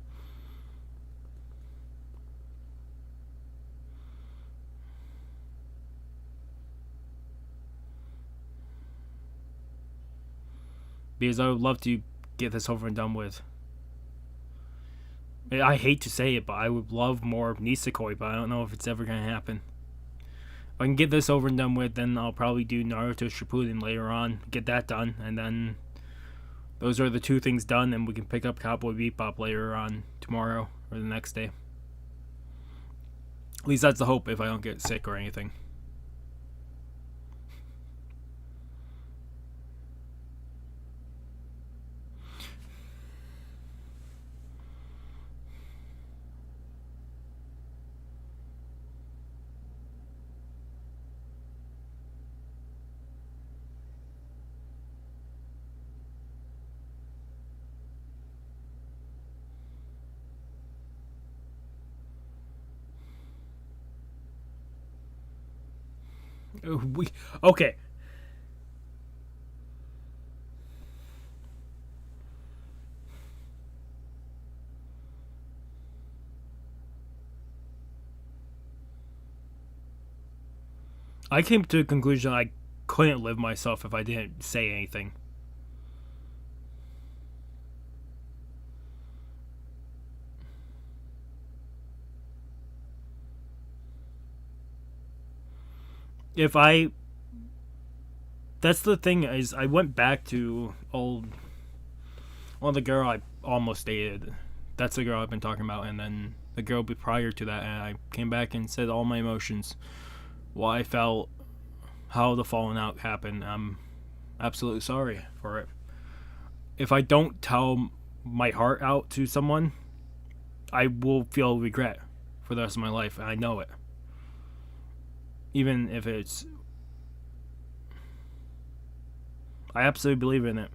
Because I would love to get this over and done with. I hate to say it, but I would love more Nisekoi, but I don't know if it's ever going to happen. If I can get this over and done with, then I'll probably do Naruto Shippuden later on, get that done, and then those are the 2 things done, and we can pick up Cowboy Bebop later on tomorrow or the next day. At least that's the hope if I don't get sick or anything. Okay. I came to the conclusion I couldn't live myself if I didn't say anything. If I That's the thing is I went back to the girl I almost dated. That's the girl I've been talking about, and then the girl prior to that, and I came back and said all my emotions, why I felt, how the falling out happened. I'm absolutely sorry for it. If I don't tell my heart out to someone, I will feel regret for the rest of my life, and I know it. Even if it's, I absolutely believe in it.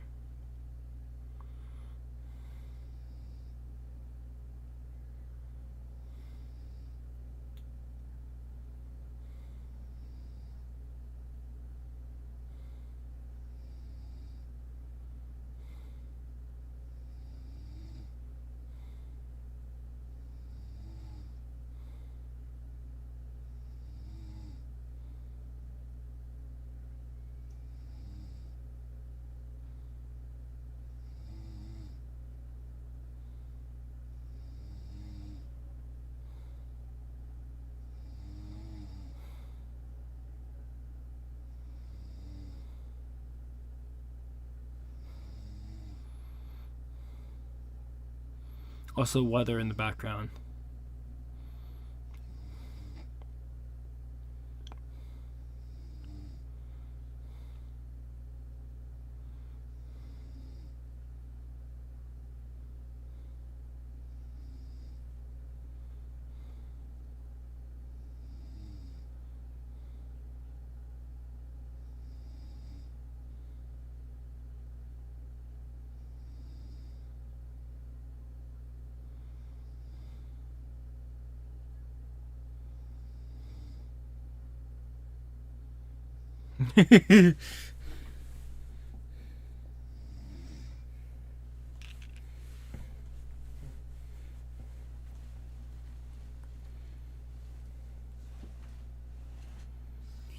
Also, weather in the background.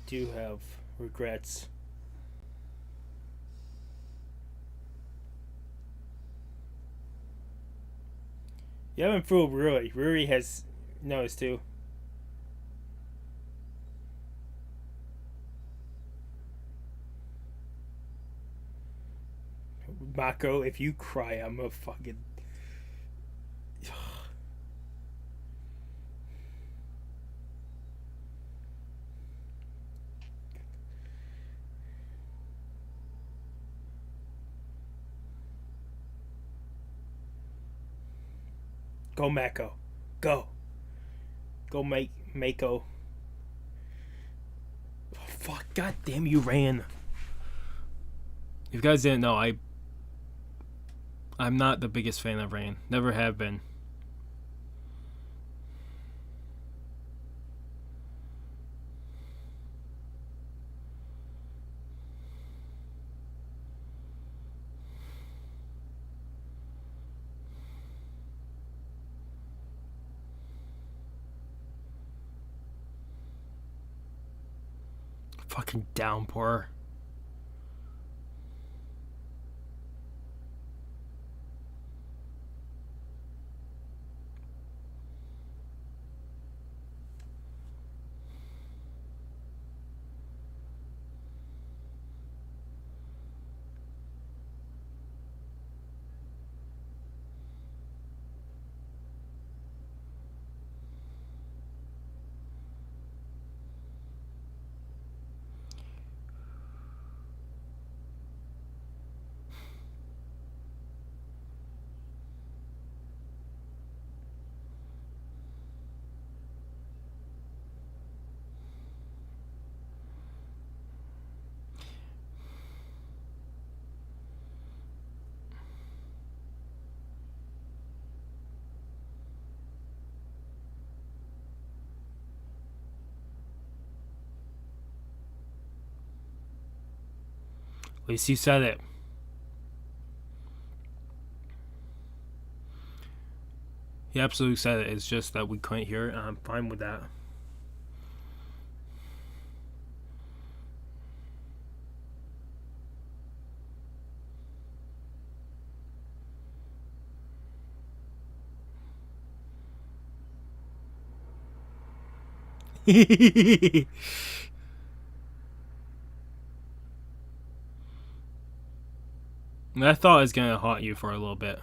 Do have regrets. You haven't fooled Ruri. Ruri has noticed too. Mako, if you cry, I'm a fucking. Go, Mako. Go. Go, Maiko. Oh, fuck. God damn you, ran. If you guys didn't know, I'm not the biggest fan of Rain. Never have been. Fucking downpour. At least you said it. He absolutely said it. It's just that we couldn't hear it, and I'm fine with that. I thought it was gonna haunt you for a little bit.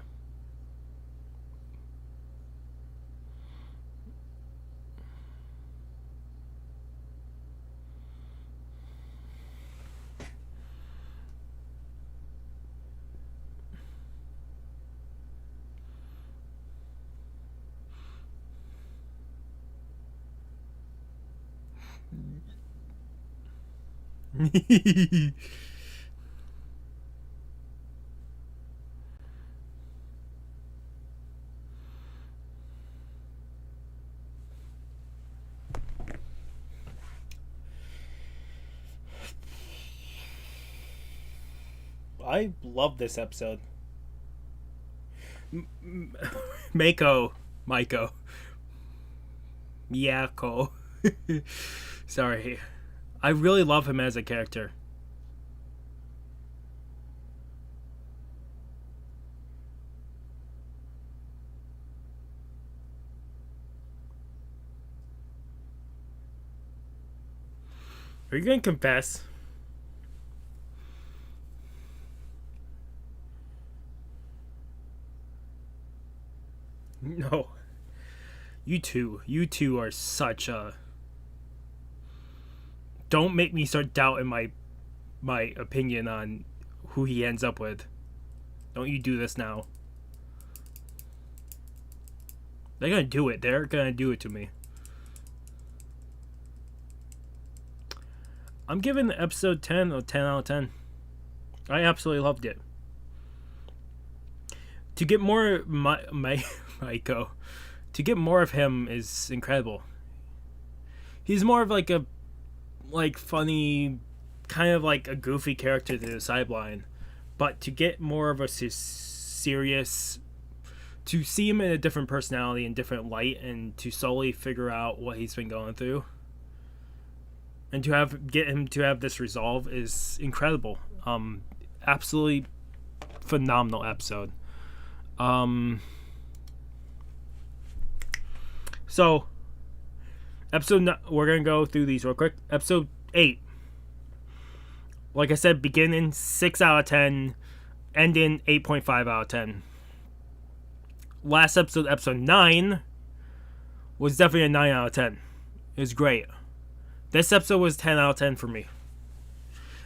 I love this episode. Maiko. Miyako. Sorry. I really love him as a character. Are you going to confess? No. You two are such a. Don't make me start doubting my opinion on who he ends up with. Don't you do this now. They're gonna do it. They're gonna do it to me. I'm giving episode 10 a 10 out of 10. I absolutely loved it. To get more Maiko, to get more of him is incredible. He's more of like a funny, kind of like a goofy character to the sideline, but to get more of a serious, to see him in a different personality and different light, and to slowly figure out what he's been going through, and to get him to have this resolve is incredible. Absolutely phenomenal episode. So we're gonna go through these real quick. Episode 8, like I said, beginning 6 out of 10, ending 8.5 out of 10. Last episode, episode 9, was definitely a 9 out of 10. It was great. This episode was 10 out of 10 for me.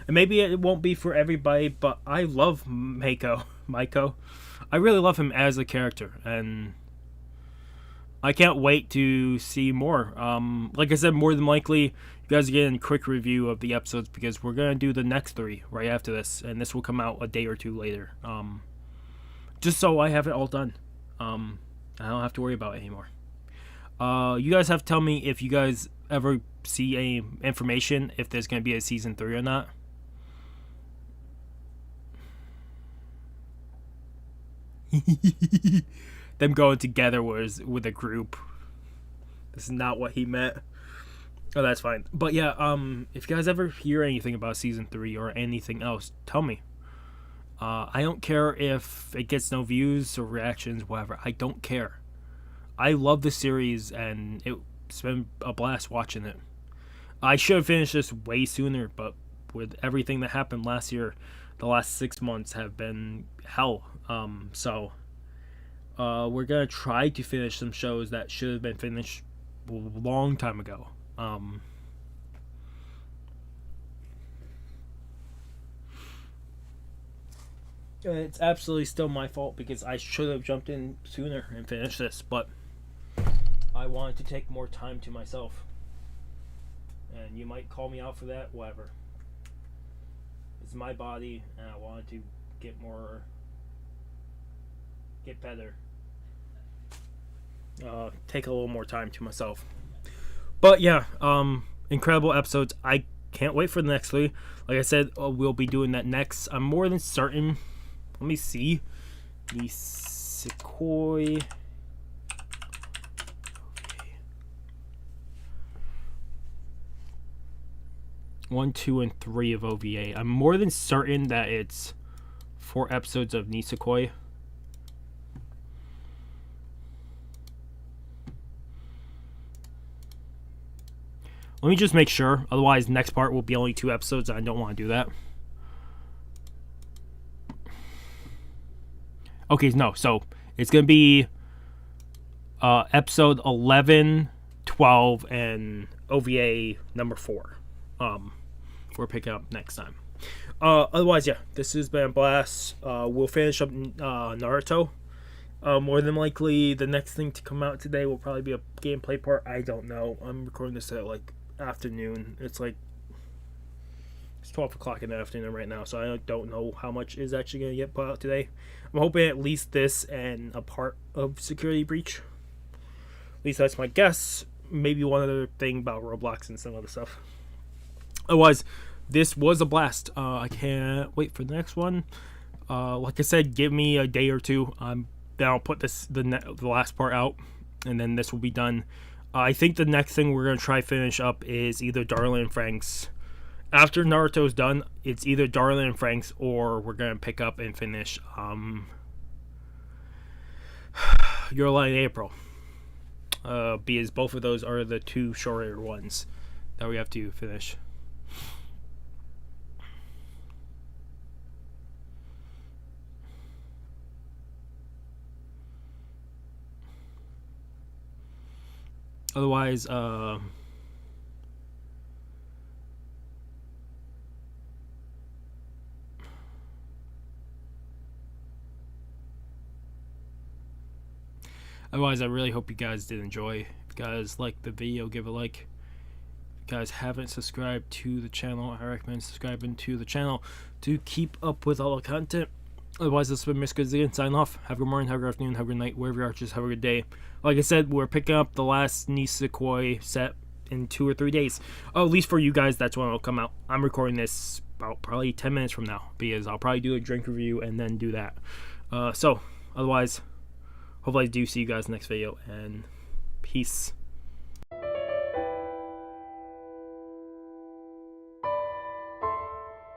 And maybe it won't be for everybody, but I love Maiko. I really love him as a character, and I can't wait to see more. Like I said, more than likely, you guys are getting a quick review of the episodes because we're going to do the next 3 right after this, and this will come out a day or 2 later. Just so I have it all done. I don't have to worry about it anymore. You guys have to tell me if you guys ever see any information if there's going to be a season 3 or not. Them going together was with a group. This is not what he meant. Oh, that's fine. But yeah, if you guys ever hear anything about season 3 or anything else, tell me. I don't care if it gets no views or reactions, whatever. I don't care. I love the series, and it's been a blast watching it. I should have finished this way sooner, but with everything that happened last year, the last 6 months have been hell. So we're gonna try to finish some shows that should have been finished a long time ago. It's absolutely still my fault because I should have jumped in sooner and finished this, but I wanted to take more time to myself. And you might call me out for that, whatever. It's my body, and I wanted to get better. Take a little more time to myself. But yeah, incredible episodes. I can't wait for the next 3. Like I said, we'll be doing that next. I'm more than certain. Let me see. Nisekoi. Okay. 1, 2, and 3 of OVA. I'm more than certain that it's 4 episodes of Nisekoi. Let me just make sure. Otherwise, next part will be only 2 episodes. I don't want to do that. Okay, no. So, it's going to be episode 11, 12, and OVA number 4. We're picking up next time. Otherwise, yeah. This has been a blast. We'll finish up Naruto. More than likely, the next thing to come out today will probably be a gameplay part. I don't know. I'm recording this at, afternoon. It's 12 o'clock in the afternoon right now, so I don't know how much is actually going to get put out today. I'm hoping at least this and a part of Security Breach. At least that's my guess. Maybe one other thing about Roblox and some other stuff. Otherwise, this was a blast. I can't wait for the next one. Like I said, give me a day or 2. Then I'll put the last part out, and then this will be done. I think the next thing we're going to try finish up is either Darling and Franks. After Naruto's done, it's either Darling and Franks or we're going to pick up and finish Your Lie in April. Because both of those are the 2 shorter ones that we have to finish. Otherwise, I really hope you guys did enjoy. If you guys liked the video, give a like. If you guys haven't subscribed to the channel, I recommend subscribing to the channel to keep up with all the content. Otherwise, this has been Mr. Z, sign off. Have a good morning, have a good afternoon, have a good night, wherever you are, just have a good day. Like I said, we're picking up the last Nisekoi set in 2 or 3 days. Oh, at least for you guys, that's when it'll come out. I'm recording this about probably 10 minutes from now, because I'll probably do a drink review and then do that. So, otherwise, hopefully I do see you guys in the next video, and peace.